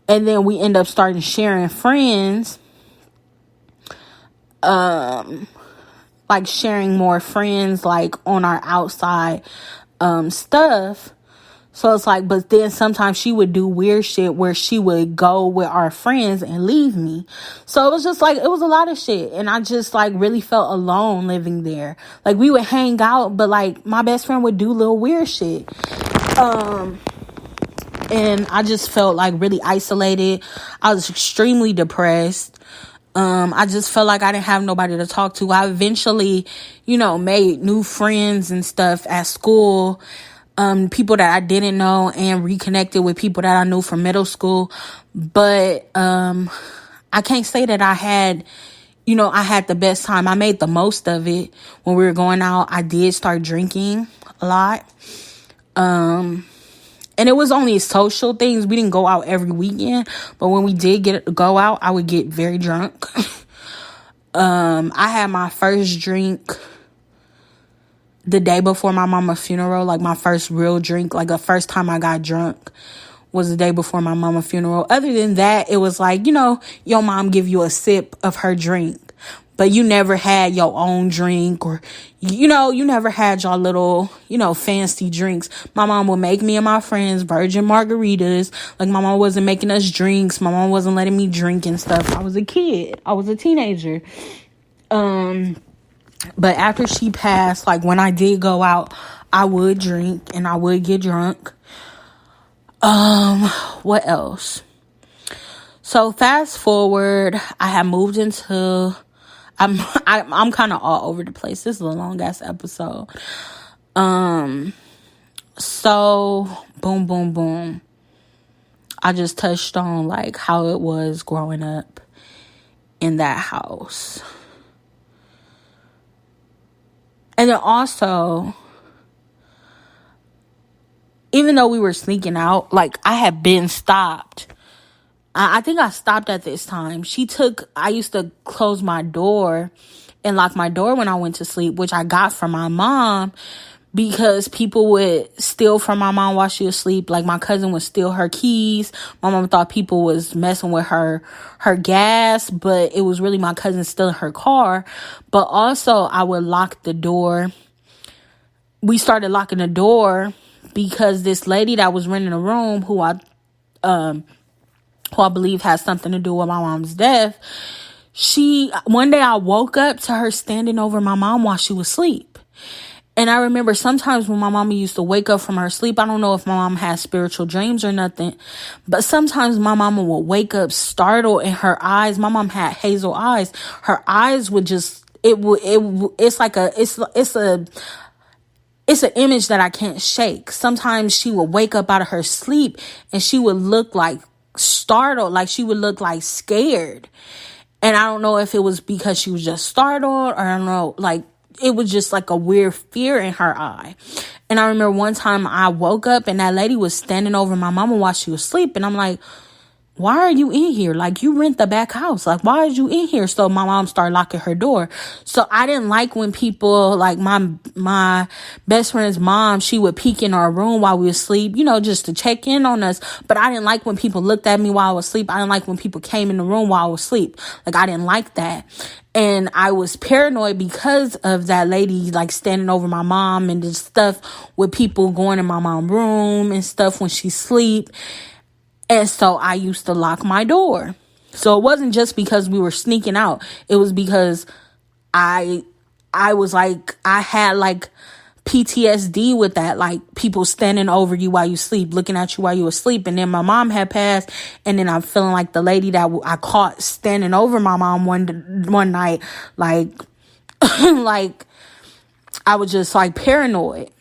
And then we end up starting sharing friends. Like sharing more friends like on our outside stuff. So it's like, but then sometimes she would do weird shit where she would go with our friends and leave me. So it was just like, it was a lot of shit. And I just like really felt alone living there. Like we would hang out, but like my best friend would do little weird shit. And I just felt like really isolated. I was extremely depressed. I just felt like I didn't have nobody to talk to. I eventually, made new friends and stuff at school. People that I didn't know, and reconnected with people that I knew from middle school. But, I can't say that I had the best time. I made the most of it. When we were going out, I did start drinking a lot. And it was only social things. We didn't go out every weekend, but when we did go out, I would get very drunk. I had my first drink the day before my mama's funeral. Like my first real drink, like the first time I got drunk was the day before my mama's funeral. Other than that, it was like, your mom give you a sip of her drink, but you never had your own drink, or, you never had your little, fancy drinks. My mom would make me and my friends virgin margaritas. Like my mom wasn't making us drinks. My mom wasn't letting me drink and stuff. I was a kid. I was a teenager. But after she passed, like when I did go out, I would drink and I would get drunk. What else? So fast forward, I had moved into, I'm kind of all over the place. This is a long ass episode. So boom, boom, boom. I just touched on like how it was growing up in that house. And then also, even though we were sneaking out, like I had been stopped. I think I stopped at this time. I used to close my door and lock my door when I went to sleep, which I got from my mom, because people would steal from my mom while she was asleep. Like my cousin would steal her keys. My mom thought people was messing with her gas, but it was really my cousin stealing her car. But also I would lock the door. We started locking the door because this lady that was renting a room, who I believe has something to do with my mom's death. One day I woke up to her standing over my mom while she was asleep. And I remember sometimes when my mama used to wake up from her sleep, I don't know if my mom had spiritual dreams or nothing, but sometimes my mama would wake up startled, and her eyes, my mom had hazel eyes. Her eyes would just, it's an image that I can't shake. Sometimes she would wake up out of her sleep and she would look like startled, like she would look like scared. And I don't know if it was because she was just startled, or I don't know, like it was just like a weird fear in her eye. And I remember one time I woke up and that lady was standing over my mama while she was asleep. And I'm like, why are you in here? Like, you rent the back house. Like, why are you in here? So my mom started locking her door. So I didn't like when people, like my best friend's mom, she would peek in our room while we were asleep, just to check in on us. But I didn't like when people looked at me while I was asleep. I didn't like when people came in the room while I was asleep. Like, I didn't like that. And I was paranoid because of that lady, like, standing over my mom and just stuff with people going in my mom's room and stuff when she sleep. And so I used to lock my door. So it wasn't just because we were sneaking out. It was because I was like, I had like PTSD with that, like people standing over you while you sleep, looking at you while you were asleep. And then my mom had passed, and then I'm feeling like the lady that I caught standing over my mom one night, like, like I was just like paranoid.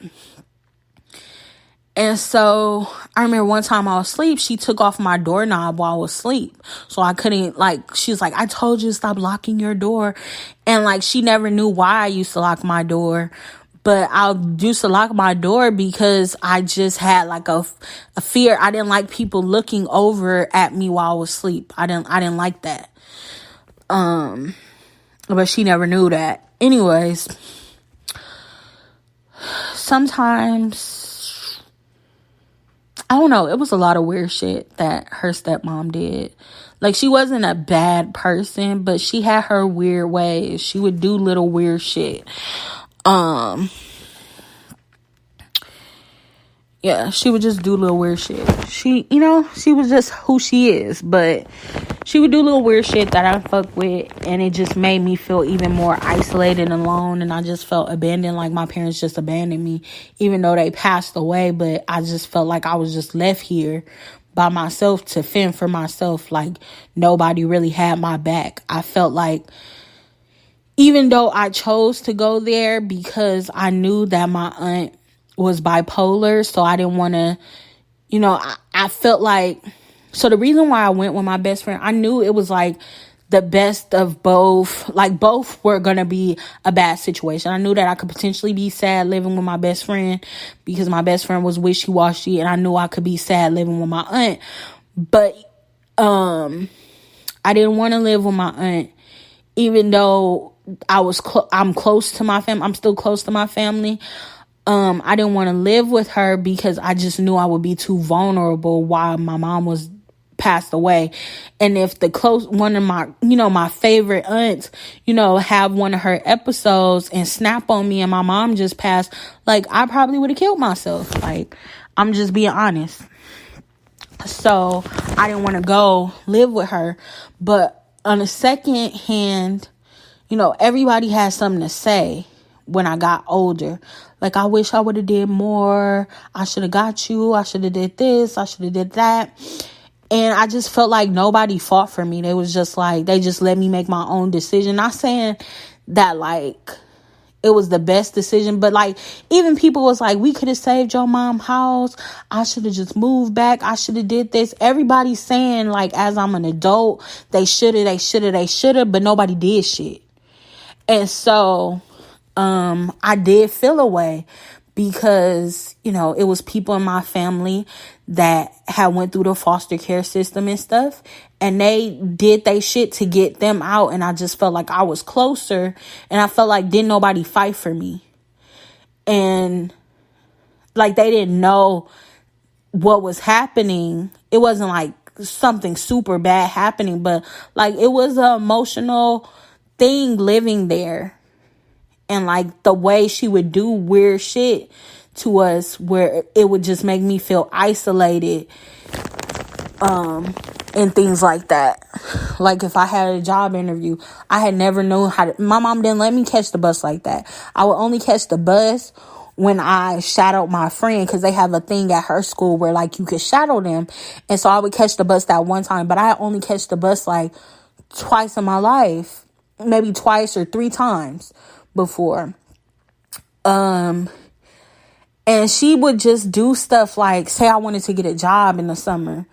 And so I remember one time I was asleep, she took off my doorknob while I was asleep. So I couldn't, like, she was like, I told you to stop locking your door. And like, she never knew why I used to lock my door. But I used to lock my door because I just had like a fear. I didn't like people looking over at me while I was asleep. I didn't like that. But she never knew that. Anyways, sometimes, I don't know, it was a lot of weird shit that her stepmom did. Like, she wasn't a bad person, but she had her weird ways. She would do little weird shit. Yeah, she would just do little weird shit. She was just who she is. But she would do little weird shit that I fuck with. And it just made me feel even more isolated and alone. And I just felt abandoned, like my parents just abandoned me. Even though they passed away. But I just felt like I was just left here by myself to fend for myself. Like nobody really had my back. I felt like even though I chose to go there because I knew that my aunt was bipolar, so I didn't want to, I felt like, so the reason why I went with my best friend, I knew it was like the best of both, like both were going to be a bad situation. I knew that I could potentially be sad living with my best friend because my best friend was wishy-washy, and I knew I could be sad living with my aunt, but I didn't want to live with my aunt, even though I'm close to my family. I'm still close to my family. I didn't want to live with her because I just knew I would be too vulnerable while my mom was passed away. And if one of my, my favorite aunts, have one of her episodes and snap on me and my mom just passed, like, I probably would have killed myself. Like, I'm just being honest. So I didn't want to go live with her. But on the second hand, everybody has something to say when I got older. Like, I wish I would have did more. I should have got you. I should have did this. I should have did that. And I just felt like nobody fought for me. They was just like, they just let me make my own decision. Not saying that, like, it was the best decision, but, like, even people was like, we could have saved your mom's house. I should have just moved back. I should have did this. Everybody's saying, like, as I'm an adult, they should have, but nobody did shit. And so, I did feel a way because, it was people in my family that had went through the foster care system and stuff, and they did they shit to get them out. And I just felt like I was closer, and I felt like didn't nobody fight for me. And like, they didn't know what was happening. It wasn't like something super bad happening, but like, it was an emotional thing living there. And like, the way she would do weird shit to us, where it would just make me feel isolated, and things like that. Like, if I had a job interview, I had never known my mom didn't let me catch the bus like that. I would only catch the bus when I shadowed my friend, because they have a thing at her school where, like, you could shadow them. And so I would catch the bus that one time, but I only catch the bus like twice in my life, maybe twice or 3 times before. And she would just do stuff like, say I wanted to get a job in the summer,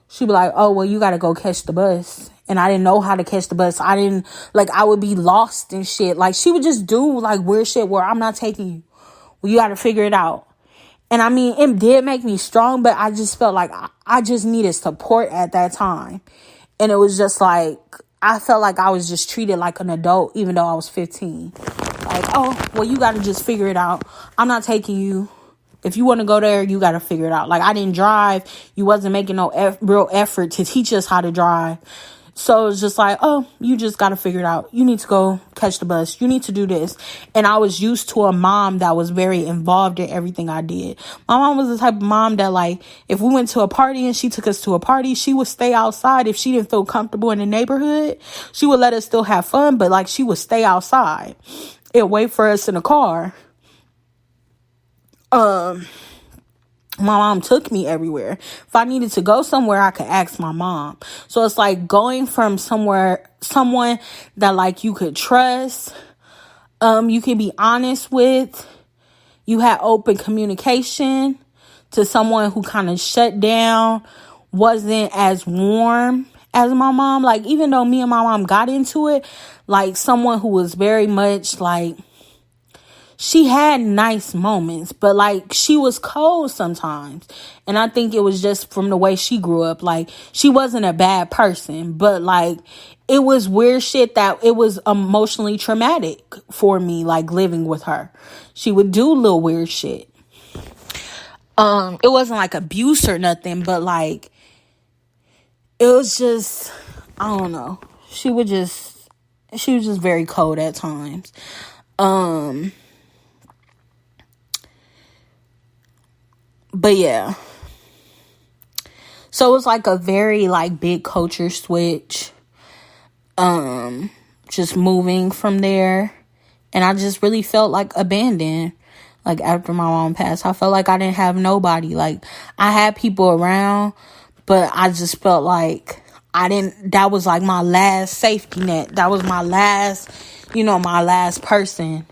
she'd be like, oh, well, you gotta go catch the bus. And I didn't know how to catch the bus. I would be lost and shit. Like, she would just do like weird shit where, I'm not taking you. Well, you gotta figure it out. And I mean, it did make me strong, but I just felt like I just needed support at that time. And it was just like, I felt like I was just treated like an adult, even though I was 15. Like, oh, well, you got to just figure it out. I'm not taking you. If you want to go there, you got to figure it out. Like, I didn't drive. You wasn't making no real effort to teach us how to drive. So it's just like, oh, you just got to figure it out. You need to go catch the bus. You need to do this. And I was used to a mom that was very involved in everything I did. My mom was the type of mom that, like, if we went to a party and she took us to a party, she would stay outside. If she didn't feel comfortable in the neighborhood, she would let us still have fun, but, like, she would stay outside and wait for us in the car. My mom took me everywhere. If I needed to go somewhere, I could ask my mom. So it's like going from someone that, like, you could trust, you can be honest with, you had open communication, to someone who kind of shut down, wasn't as warm as my mom. Like, even though me and my mom got into it, like, someone who was very much like, she had nice moments, but, like, she was cold sometimes. And I think it was just from the way she grew up. Like, she wasn't a bad person, but, like, it was weird shit that it was emotionally traumatic for me, like, living with her. She would do little weird shit. It wasn't like abuse or nothing, but, like, it was just, I don't know. She was just very cold at times. But yeah. So it was like a very like big culture switch. Just moving from there. And I just really felt like abandoned. Like after my mom passed, I felt like I didn't have nobody. Like I had people around, but I just felt like that was like my last safety net. That was my last, my last person.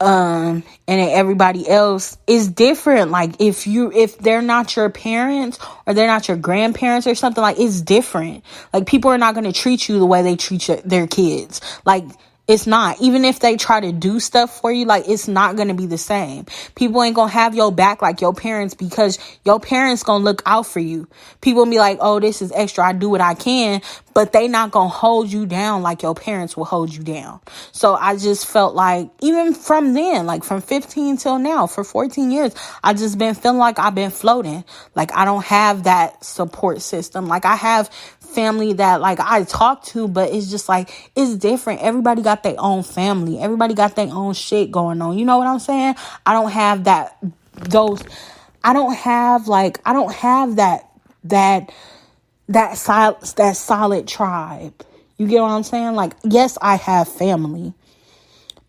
And then everybody else is different. Like if they're not your parents or they're not your grandparents or something, like it's different. Like people are not going to treat you the way they treat their kids. Like it's not. Even if they try to do stuff for you, like it's not going to be the same. People ain't going to have your back like your parents, because your parents going to look out for you. People be like, oh, this is extra, I do what I can. But they not going to hold you down like your parents will hold you down. So I just felt like, even from then, like from 15 till now, for 14 years, I just been feeling like I've been floating. Like I don't have that support system. Like I have family that like I talk to, but it's just like it's different. Everybody got their own family. Everybody got their own shit going on. You know what I'm saying? I don't have that solid tribe. You get what I'm saying? Like, yes, I have family,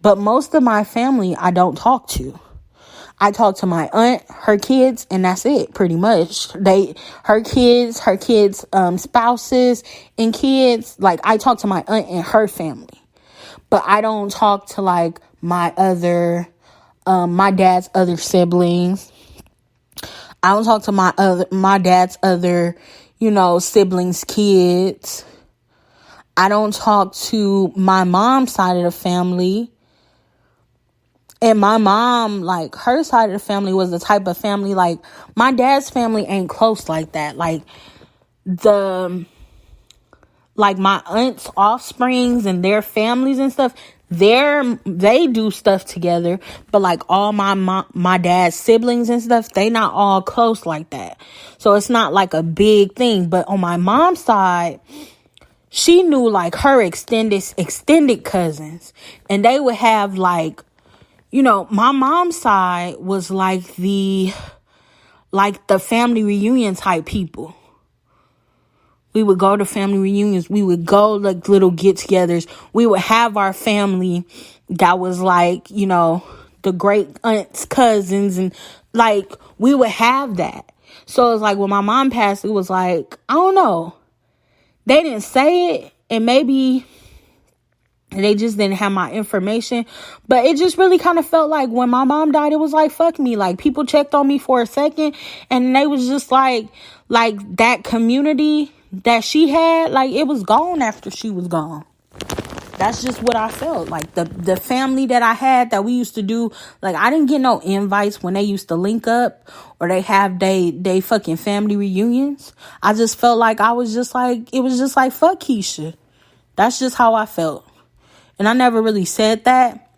but most of my family I don't talk to. I talk to my aunt, her kids, and that's it, pretty much. Her kids, spouses and kids. Like, I talk to my aunt and her family, but I don't talk to like my dad's other siblings. I don't talk to my dad's other, siblings' kids. I don't talk to my mom's side of the family. And my mom, like, her side of the family was the type of family, like, my dad's family ain't close like that. Like, my aunt's offsprings and their families and stuff, they do stuff together. But, like, all my dad's siblings and stuff, they not all close like that. So, it's not, like, a big thing. But on my mom's side, she knew, like, her extended cousins. And they would have, like, my mom's side was like the family reunion type people. We would go to family reunions. We would go like little get-togethers. We would have our family that was like, the great aunts, cousins, and like we would have that. So it's like when my mom passed, it was like, I don't know. They didn't say it, and maybe they just didn't have my information. But it just really kind of felt like when my mom died, it was like, fuck me. Like, people checked on me for a second, and they was just like that community that she had, like, it was gone after she was gone. That's just what I felt. Like, the family that I had that we used to do, like, I didn't get no invites when they used to link up or they have they fucking family reunions. I just felt like it was just like, fuck Keisha. That's just how I felt. And I never really said that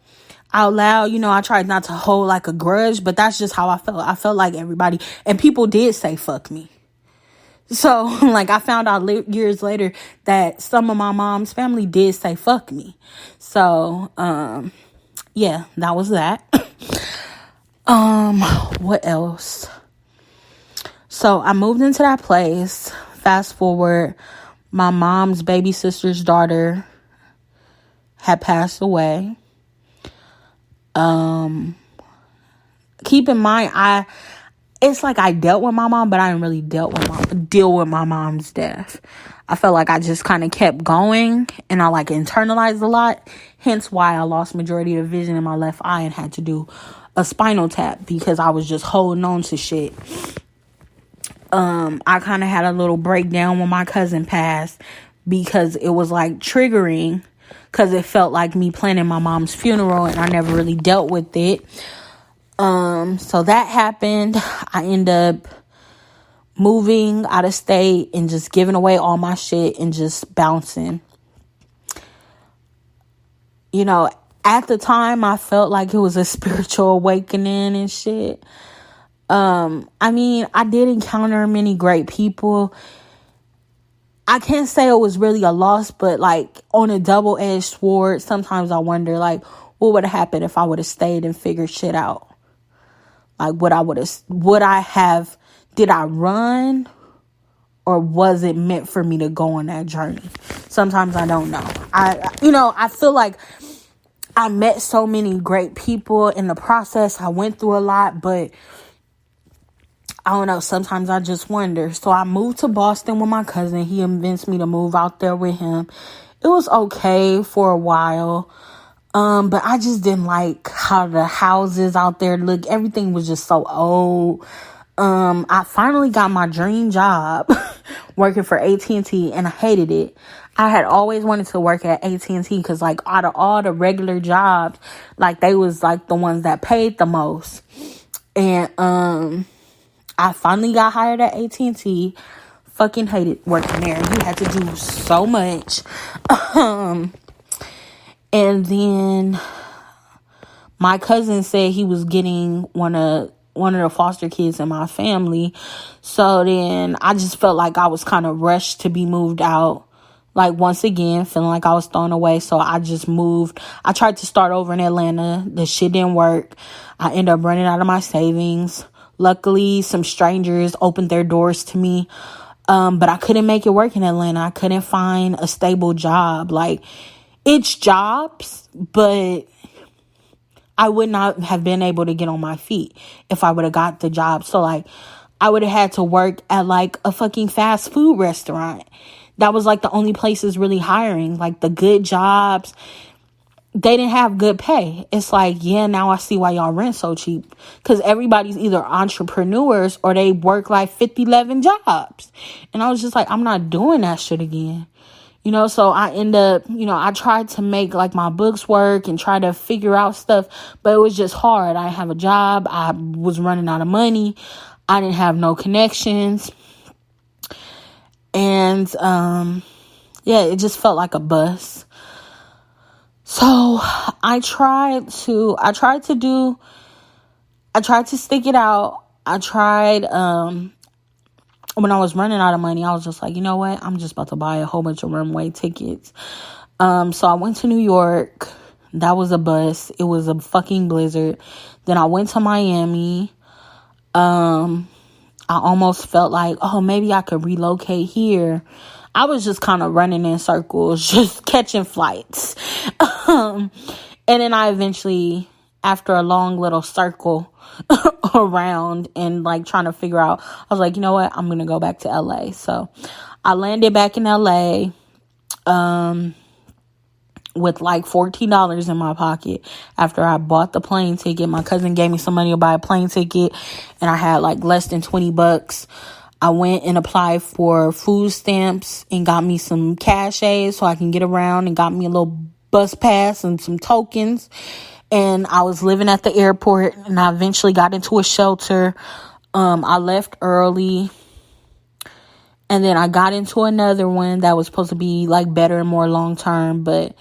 out loud. I tried not to hold like a grudge, but that's just how I felt. I felt like everybody, and people did say fuck me. So, like, I found out years later that some of my mom's family did say fuck me. So, yeah, that was that. What else? So, I moved into that place. Fast forward, my mom's baby sister's daughter had passed away. Keep in mind, it's like I dealt with my mom, but I didn't really deal with my mom's death. I felt like I just kind of kept going, and I like internalized a lot. Hence why I lost majority of the vision in my left eye and had to do a spinal tap, because I was just holding on to shit. I kind of had a little breakdown when my cousin passed, because it was like triggering, because it felt like me planning my mom's funeral, and I never really dealt with it. So that happened. I ended up moving out of state and just giving away all my shit and just bouncing. At the time, I felt like it was a spiritual awakening and shit. I mean, I did encounter many great people. I can't say it was really a loss, but like on a double-edged sword, sometimes I wonder like what would have happened if I would have stayed and figured shit out. Like, did I run, or was it meant for me to go on that journey? Sometimes I don't know. I feel like I met so many great people in the process. I went through a lot, but I don't know. Sometimes I just wonder. So I moved to Boston with my cousin. He convinced me to move out there with him. It was okay for a while. But I just didn't like how the houses out there look. Everything was just so old. I finally got my dream job working for AT&T, and I hated it. I had always wanted to work at AT&T because, like, out of all the regular jobs, like, they was, like, the ones that paid the most. And, I finally got hired at AT&T. Fucking hated working there. You had to do so much. And then my cousin said he was getting one of the foster kids in my family. So then I just felt like I was kind of rushed to be moved out. Like, once again, feeling like I was thrown away. So I just moved. I tried to start over in Atlanta. The shit didn't work. I ended up running out of my savings. Luckily, some strangers opened their doors to me. But I couldn't make it work in Atlanta. I couldn't find a stable job. Like, it's jobs, but I would not have been able to get on my feet if I would have got the job. So, like, I would have had to work at, like, a fucking fast food restaurant. That was, like, the only places really hiring. Like, the good jobs, they didn't have good pay. It's like, yeah, now I see why y'all rent so cheap. Because everybody's either entrepreneurs or they work, like, 50, 11 jobs. And I was just like, I'm not doing that shit again. So I end up, I tried to make, like, my books work and try to figure out stuff, but it was just hard. I didn't have a job. I was running out of money. I didn't have no connections. And, it just felt like a bust. So I tried to stick it out. When I was running out of money, I was just like, you know what? I'm just about to buy a whole bunch of runway tickets. So I went to New York. That was a bust. It was a fucking blizzard. Then I went to Miami. I almost felt like, oh, maybe I could relocate here. I was just kind of running in circles, just catching flights. And then I eventually, after a long little circle around and, like, trying to figure out, I was like, you know what? I'm going to go back to LA. So I landed back in LA with, like, $14 in my pocket after I bought the plane ticket. My cousin gave me some money to buy a plane ticket, and I had, like, less than $20. I went and applied for food stamps and got me some cachet so I can get around, and got me a little bus pass and some tokens. And I was living at the airport, and I eventually got into a shelter. I left early, and then I got into another one that was supposed to be, like, better and more long term, but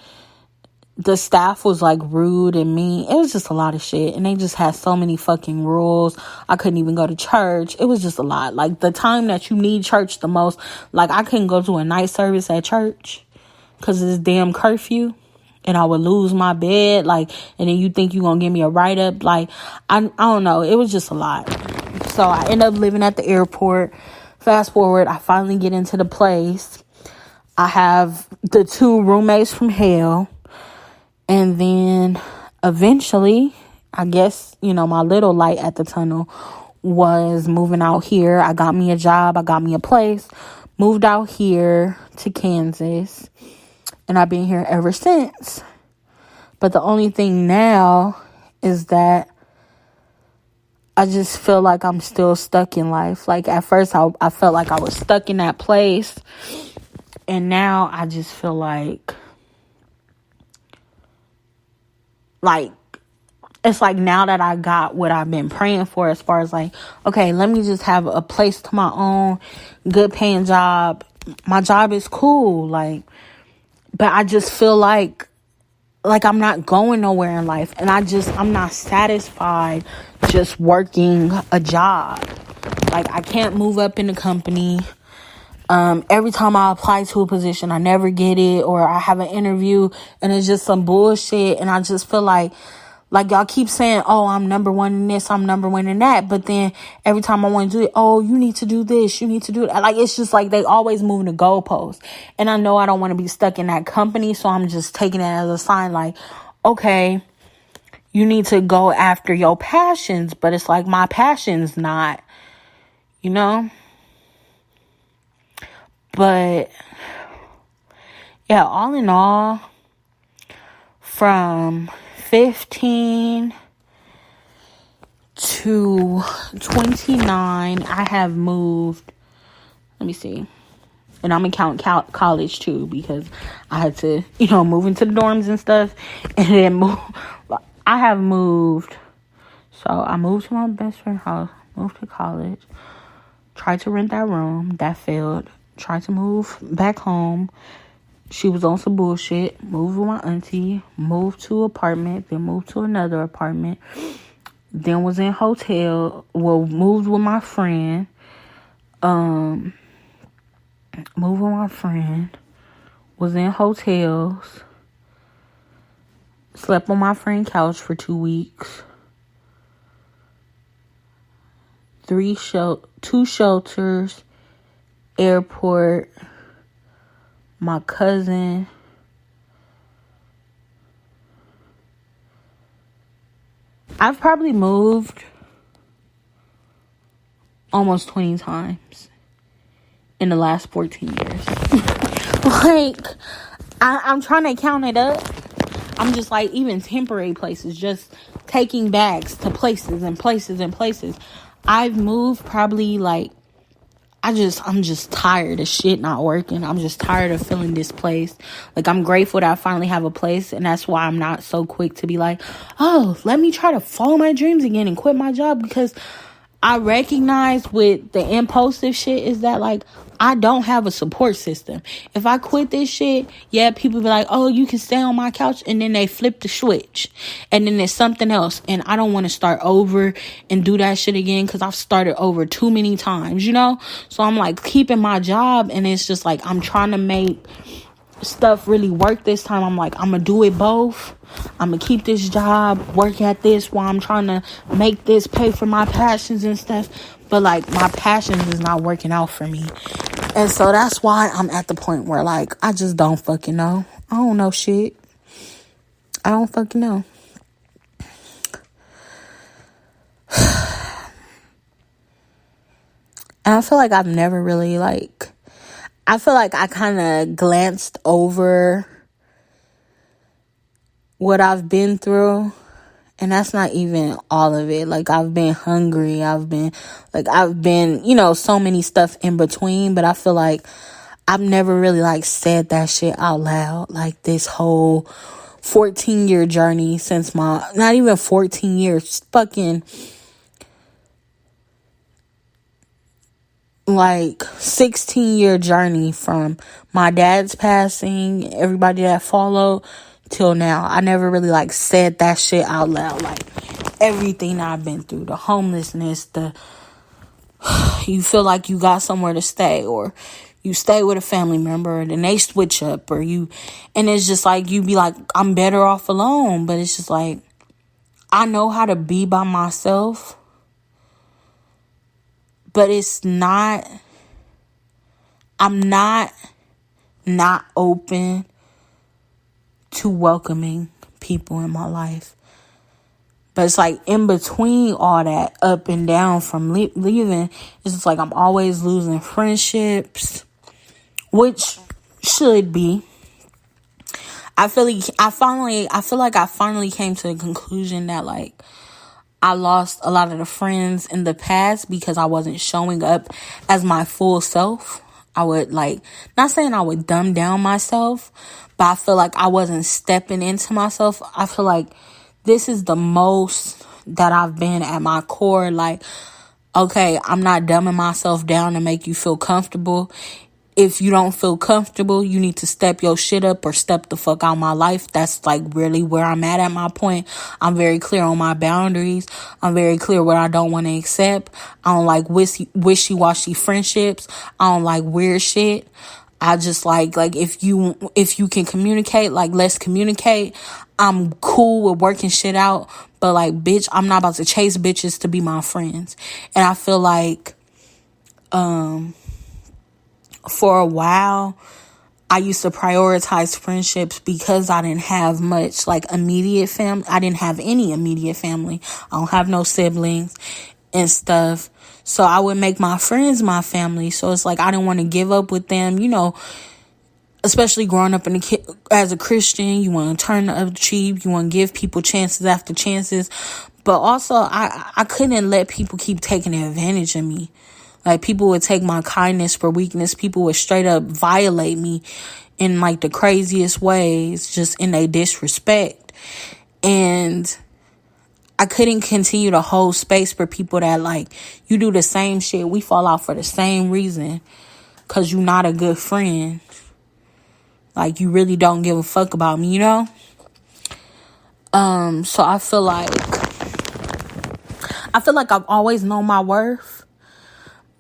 the staff was, like, rude and mean. It was just a lot of shit, and they just had so many fucking rules. I couldn't even go to church. It was just a lot. Like, the time that you need church the most, like, I couldn't go to a night service at church because of this damn curfew, and I would lose my bed, like, and then you think you gonna give me a write-up. Like, I don't know. It was just a lot. So I ended up living at the airport. Fast forward, I finally get into the place. I have the 2 roommates from hell. And then eventually, I guess, my little light at the tunnel was moving out here. I got me a job. I got me a place. Moved out here to Kansas. And I've been here ever since. But the only thing now is that I just feel like I'm still stuck in life. Like, at first, I felt like I was stuck in that place. And now I just feel like it's like now that I got what I've been praying for, as far as, like, okay, let me just have a place to my own, good paying job. My job is cool, like, but I just feel like I'm not going nowhere in life, and I'm not satisfied just working a job. Like, I can't move up in the company. Every time I apply to a position, I never get it, or I have an interview and it's just some bullshit. And I just feel like Like, y'all keep saying, oh, I'm number one in this, I'm number one in that. But then every time I want to do it, oh, you need to do this, you need to do that. Like, it's just like they always moving the goalposts. And I know I don't want to be stuck in that company. So I'm just taking it as a sign like, okay, you need to go after your passions. But it's like my passion's not, you know. But yeah, all in all, from 15 to 29, I have moved. Let me see. And I'm going to count college too, because I had to, move into the dorms and stuff. And then move. I have moved. So I moved to my best friend's house, moved to college, tried to rent that room. That failed. Tried to move back home. She was on some bullshit. Moved with my auntie. Moved to an apartment. Then moved to another apartment. Then was in hotel. Well, moved with my friend. Moved with my friend. Was in hotels. Slept on my friend's couch for 2 weeks. 2 shelters. Airport. My cousin. I've probably moved almost 20 times in the last 14 years. Like, I'm trying to count it up. I'm just like, even temporary places, just taking bags to places and places and places. I've moved probably like, I'm just tired of shit not working. I'm just tired of feeling displaced. Like, I'm grateful that I finally have a place. And that's why I'm not so quick to be like, oh, let me try to follow my dreams again and quit my job. Because I recognize with the impulsive shit is that, like, I don't have a support system. If I quit this shit, yeah, people be like, oh, you can stay on my couch. And then they flip the switch. And then there's something else. And I don't want to start over and do that shit again, because I've started over too many times, So I'm like keeping my job. And it's just like I'm trying to make stuff really work this time. I'm like, I'm going to do it both. I'm going to keep this job, work at this while I'm trying to make this pay for my passions and stuff. But, like, my passions is not working out for me. And so that's why I'm at the point where, like, I just don't fucking know. I don't know shit. I don't fucking know. And I feel like I've never really, like, I feel like I kind of glanced over what I've been through. And that's not even all of it. Like, I've been hungry. I've been, so many stuff in between. But I feel like I've never really, like, said that shit out loud. Like, this whole 14-year journey since not even 14 years, fucking, like, 16-year journey from my dad's passing, everybody that followed, till now. I never really, like, said that shit out loud. Like, everything I've been through, the homelessness, you feel like you got somewhere to stay, or you stay with a family member and then they switch up, and it's just like, you be like, I'm better off alone. But it's just like, I know how to be by myself, but it's not, I'm not open to welcoming people in my life. But it's like, in between all that up and down from leaving, it's just like I'm always losing friendships, which should be. I feel like I finally came to the conclusion that, like, I lost a lot of the friends in the past because I wasn't showing up as my full self. I would, like, not saying I would dumb down myself, but I feel like I wasn't stepping into myself. I feel like this is the most that I've been at my core. Like, okay, I'm not dumbing myself down to make you feel comfortable. If you don't feel comfortable, you need to step your shit up or step the fuck out of my life. That's, like, really where I'm at my point. I'm very clear on my boundaries. I'm very clear what I don't want to accept. I don't like wishy-washy friendships. I don't like weird shit. I just like if you can communicate, like, let's communicate. I'm cool with working shit out, but like, bitch, I'm not about to chase bitches to be my friends. And I feel like for a while I used to prioritize friendships because I didn't have much like immediate family. I didn't have any immediate family. I don't have no siblings and stuff. So I would make my friends my family. So it's like I didn't want to give up with them, especially growing up as a Christian. You want to turn the other cheek. You want to give people chances after chances. But also I couldn't let people keep taking advantage of me. Like, people would take my kindness for weakness. People would straight up violate me in like the craziest ways, just in their disrespect. And I couldn't continue to hold space for people that like, you do the same shit. We fall out for the same reason. 'Cause you're not a good friend. Like, you really don't give a fuck about me, So I feel like I've always known my worth.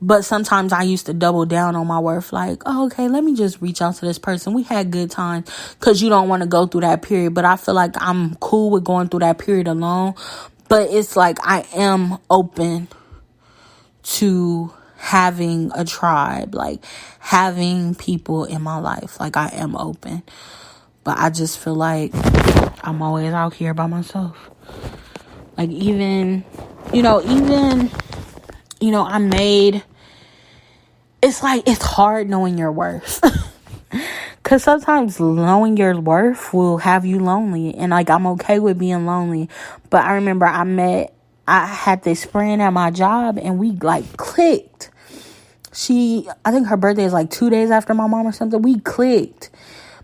But sometimes I used to double down on my worth. Like, oh, okay, let me just reach out to this person. We had good times, because you don't want to go through that period. But I feel like I'm cool with going through that period alone. But it's like I am open to having a tribe, like having people in my life. Like, I am open. But I just feel like I'm always out here by myself. Like, I made... It's like, it's hard knowing your worth. Because sometimes knowing your worth will have you lonely. And like, I'm okay with being lonely. But I remember I had this friend at my job, and we like clicked. I think her birthday is like 2 days after my mom or something. We clicked.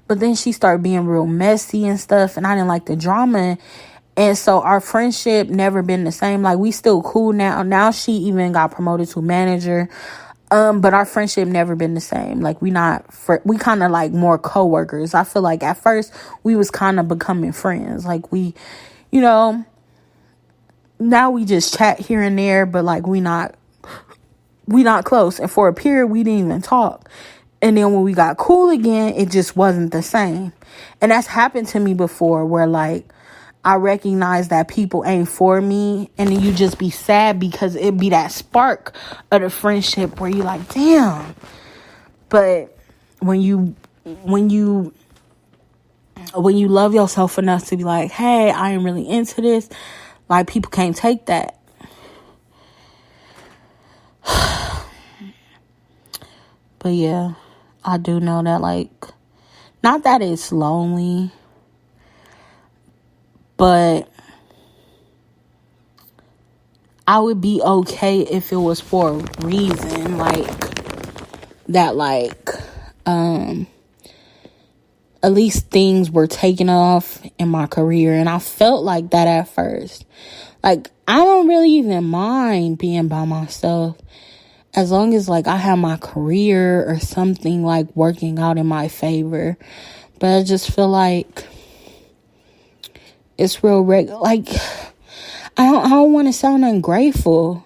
But then she started being real messy and stuff. And I didn't like the drama. And so our friendship never been the same. Like, we still cool now. Now she even got promoted to manager. But our friendship never been the same. Like, we kind of like more coworkers. I feel like at first we was kind of becoming friends. Like, we, now we just chat here and there, but like we not close. And for a period we didn't even talk. And then when we got cool again, it just wasn't the same. And that's happened to me before, where like I recognize that people ain't for me, and then you just be sad because it be that spark of the friendship where you like, damn. But when you love yourself enough to be like, hey, I am really into this, like, people can't take that. But yeah, I do know that, like, not that it's lonely, but I would be okay if it was for a reason, like, that, like, at least things were taking off in my career. And I felt like that at first. Like, I don't really even mind being by myself, as long as, like, I have my career or something, like, working out in my favor. But I just feel like it's real like, I don't want to sound ungrateful.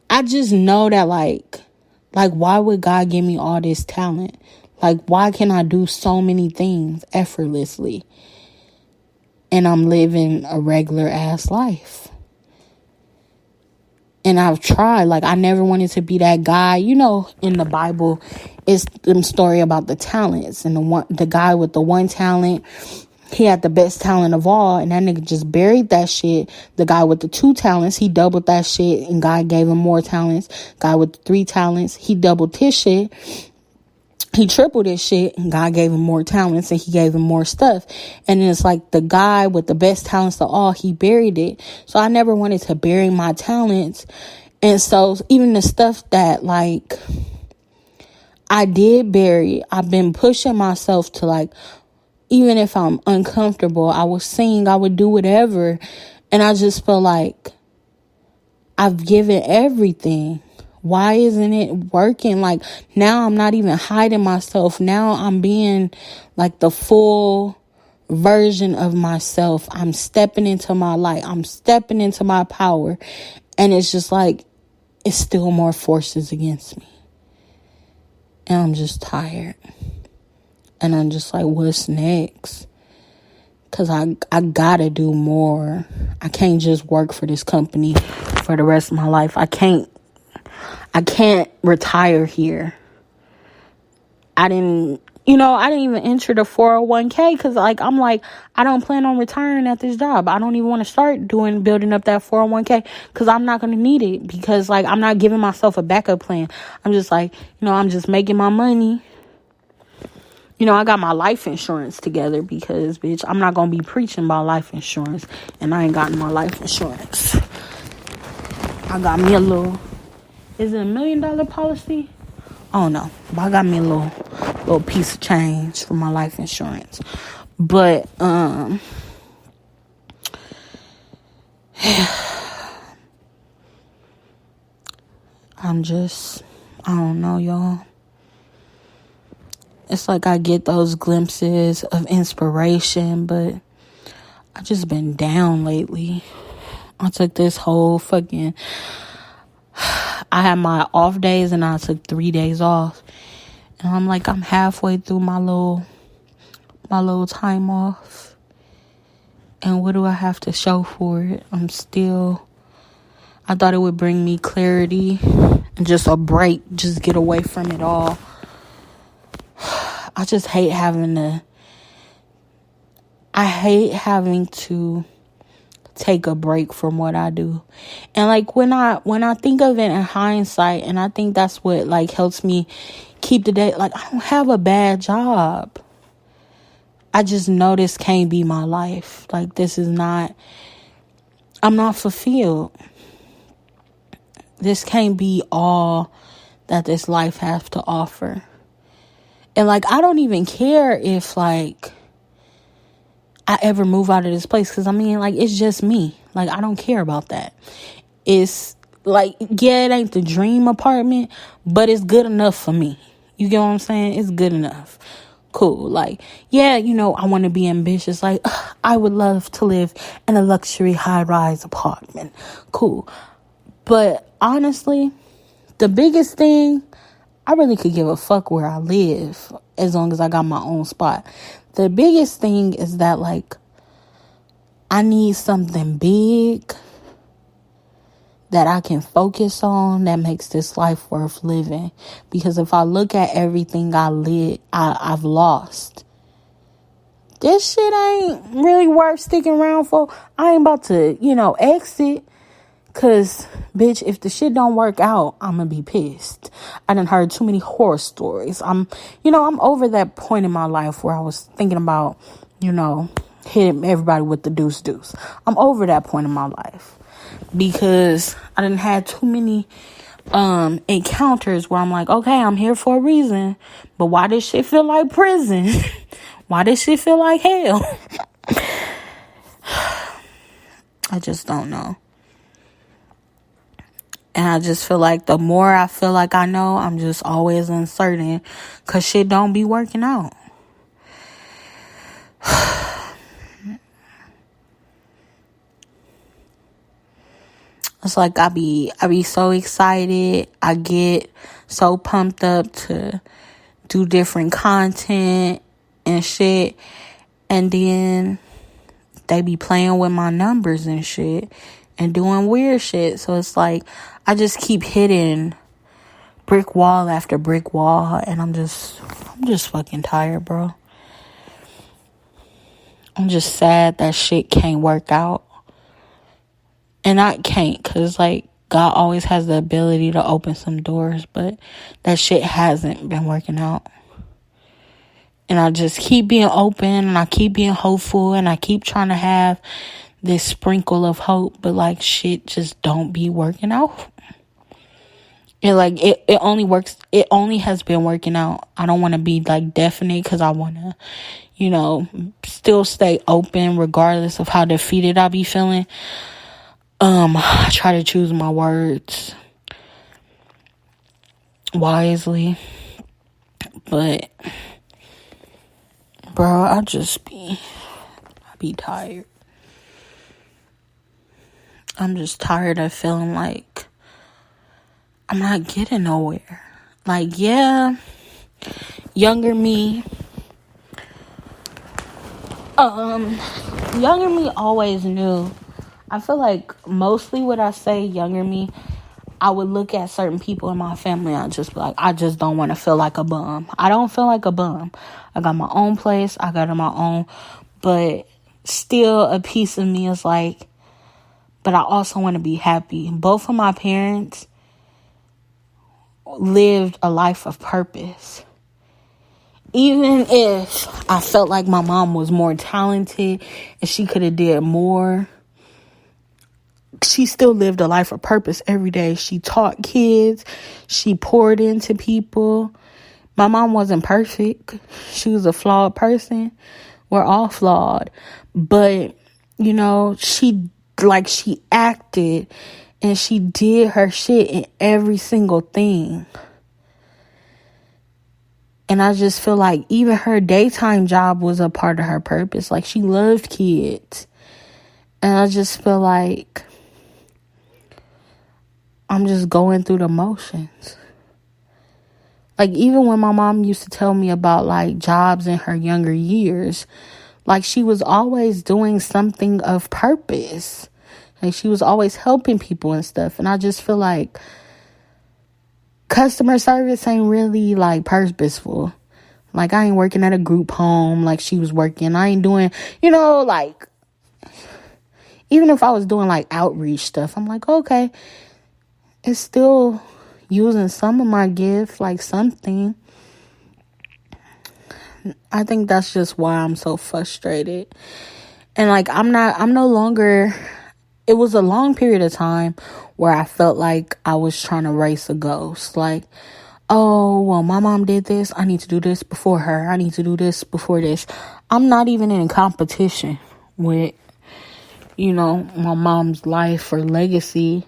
I just know that, like, why would God give me all this talent? Like, why can I do so many things effortlessly? And I'm living a regular ass life. And I've tried. Like, I never wanted to be that guy. You know, in the Bible, it's the story about the talents. And the guy with the one talent, he had the best talent of all. And that nigga just buried that shit. The guy with the 2 talents, he doubled that shit. And God gave him more talents. Guy with the 3 talents, he doubled his shit. He tripled his shit, and God gave him more talents, and he gave him more stuff. And it's like the guy with the best talents of all, he buried it. So I never wanted to bury my talents. And so even the stuff that, like, I did bury, I've been pushing myself to, like, even if I'm uncomfortable, I would sing, I would do whatever. And I just feel like I've given everything. Why isn't it working? Like, now I'm not even hiding myself. Now I'm being like the full version of myself. I'm stepping into my light. I'm stepping into my power. And it's just like, it's still more forces against me. And I'm just tired. And I'm just like, what's next? Because I gotta do more. I can't just work for this company for the rest of my life. I can't retire here. I didn't even enter the 401k because I'm like, I don't plan on retiring at this job. I don't even want to start building up that 401k because I'm not going to need it because I'm not giving myself a backup plan. I'm just like, I'm just making my money. I got my life insurance together because, bitch, I'm not going to be preaching about life insurance and I ain't gotten my life insurance. I got me a little, is it $1 million policy? I don't know, but I got me a little piece of change for my life insurance. But I don't know, y'all. It's like I get those glimpses of inspiration, but I just been down lately. I took this whole I had my off days and I took 3 days off. And I'm halfway through my little time off. And what do I have to show for it? I thought it would bring me clarity and just a break, just get away from it all. I just hate having to take a break from what I do. And when I think of it in hindsight, and I think that's what helps me keep the day, I don't have a bad job. I just know this can't be my life. I'm not fulfilled. This can't be all that this life has to offer. And I don't even care if I ever move out of this place. Because it's just me. I don't care about that. It's it ain't the dream apartment, but it's good enough for me. You get what I'm saying? It's good enough. Cool. I want to be ambitious. I would love to live in a luxury high-rise apartment. Cool. But honestly, the biggest thing, I really could give a fuck where I live as long as I got my own spot. The biggest thing is that I need something big that I can focus on that makes this life worth living. Because if I look at everything I've lost, this shit ain't really worth sticking around for. I ain't about to, exit. Cause, bitch, if the shit don't work out, I'm gonna be pissed. I done heard too many horror stories. I'm over that point in my life where I was thinking about, hitting everybody with the deuce. I'm over that point in my life. Because I done had too many encounters where I'm like, okay, I'm here for a reason. But why this shit feel like prison? Why this shit feel like hell? I just don't know. And I just feel like the more I feel like I know, I'm just always uncertain. Because shit don't be working out. It's I be so excited. I get so pumped up to do different content and shit. And then they be playing with my numbers and shit. And doing weird shit. So it's I just keep hitting brick wall after brick wall. And I'm just fucking tired, bro. I'm just sad that shit can't work out. And I can't, because God always has the ability to open some doors, but that shit hasn't been working out. And I just keep being open, and I keep being hopeful, and I keep trying to have this sprinkle of hope, but shit just don't be working out. And it only works, it only has been working out. I don't want to be definite, because I want to, still stay open regardless of how defeated I be feeling. I try to choose my words wisely, but bro, I be tired. I'm just tired of feeling I'm not getting nowhere. Yeah, younger me, younger me always knew. I feel like mostly what I say, younger me, I would look at certain people in my family and I'd just be like, I just don't want to feel like a bum. I don't feel like a bum. I got my own place. I got my own. But still a piece of me is like, but I also want to be happy. Both of my parents lived a life of purpose. Even if I felt like my mom was more talented and she could have did more, she still lived a life of purpose every day. She taught kids. She poured into people. My mom wasn't perfect. She was a flawed person. We're all flawed. But, you know, she acted and she did her shit in every single thing. And I just feel like even her daytime job was a part of her purpose. Like, she loved kids. And I just feel like I'm just going through the motions. Like, even when my mom used to tell me about, like, jobs in her younger years, like, she was always doing something of purpose. Like, she was always helping people and stuff. And I just feel like customer service ain't really, like, purposeful. Like, I ain't working at a group home like she was working. I ain't doing, you know, like, even if I was doing, like, outreach stuff, I'm like, okay, it's still using some of my gift, like something. I think that's just why I'm so frustrated. And like, I'm no longer, it was a long period of time where I felt like I was trying to race a ghost. Like, oh, well, my mom did this. I need to do this before her. I need to do this before this. I'm not even in competition with, you know, my mom's life or legacy.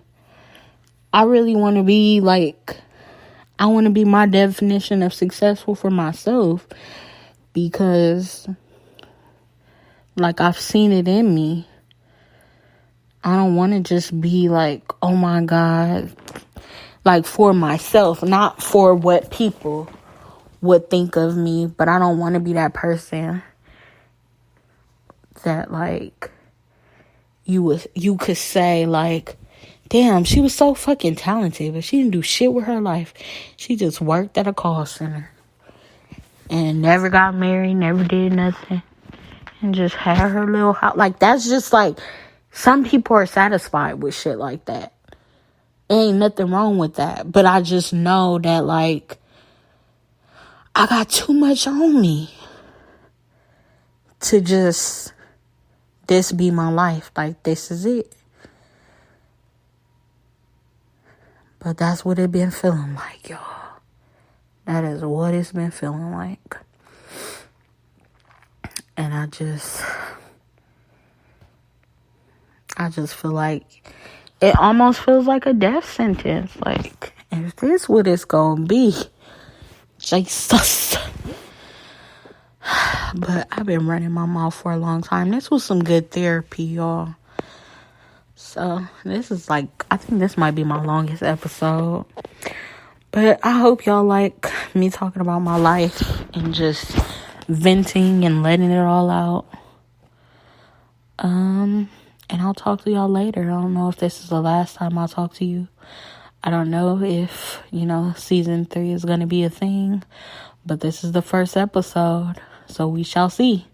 I really want to be like, I want to be my definition of successful for myself, because like, I've seen it in me. I don't want to just be like, oh my God, like for myself, not for what people would think of me. But I don't want to be that person that like you could say like, damn, she was so fucking talented, but she didn't do shit with her life. She just worked at a call center and never got married, never did nothing, and just had her little house. Like, that's just like, some people are satisfied with shit like that. Ain't nothing wrong with that. But I just know that, like, I got too much on me to just, this be my life. Like, this is it. But that's what it been feeling like, y'all. That is what it's been feeling like. And I just feel like it almost feels like a death sentence. Like, is this what it's gonna be? Jesus. But I've been running my mouth for a long time. This was some good therapy, y'all. So, this is like, I think this might be my longest episode. But I hope y'all like me talking about my life and just venting and letting it all out. And I'll talk to y'all later. I don't know if this is the last time I'll talk to you. I don't know if, you know, season 3 is going to be a thing. But this is the first episode. So we shall see.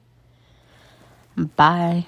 Bye.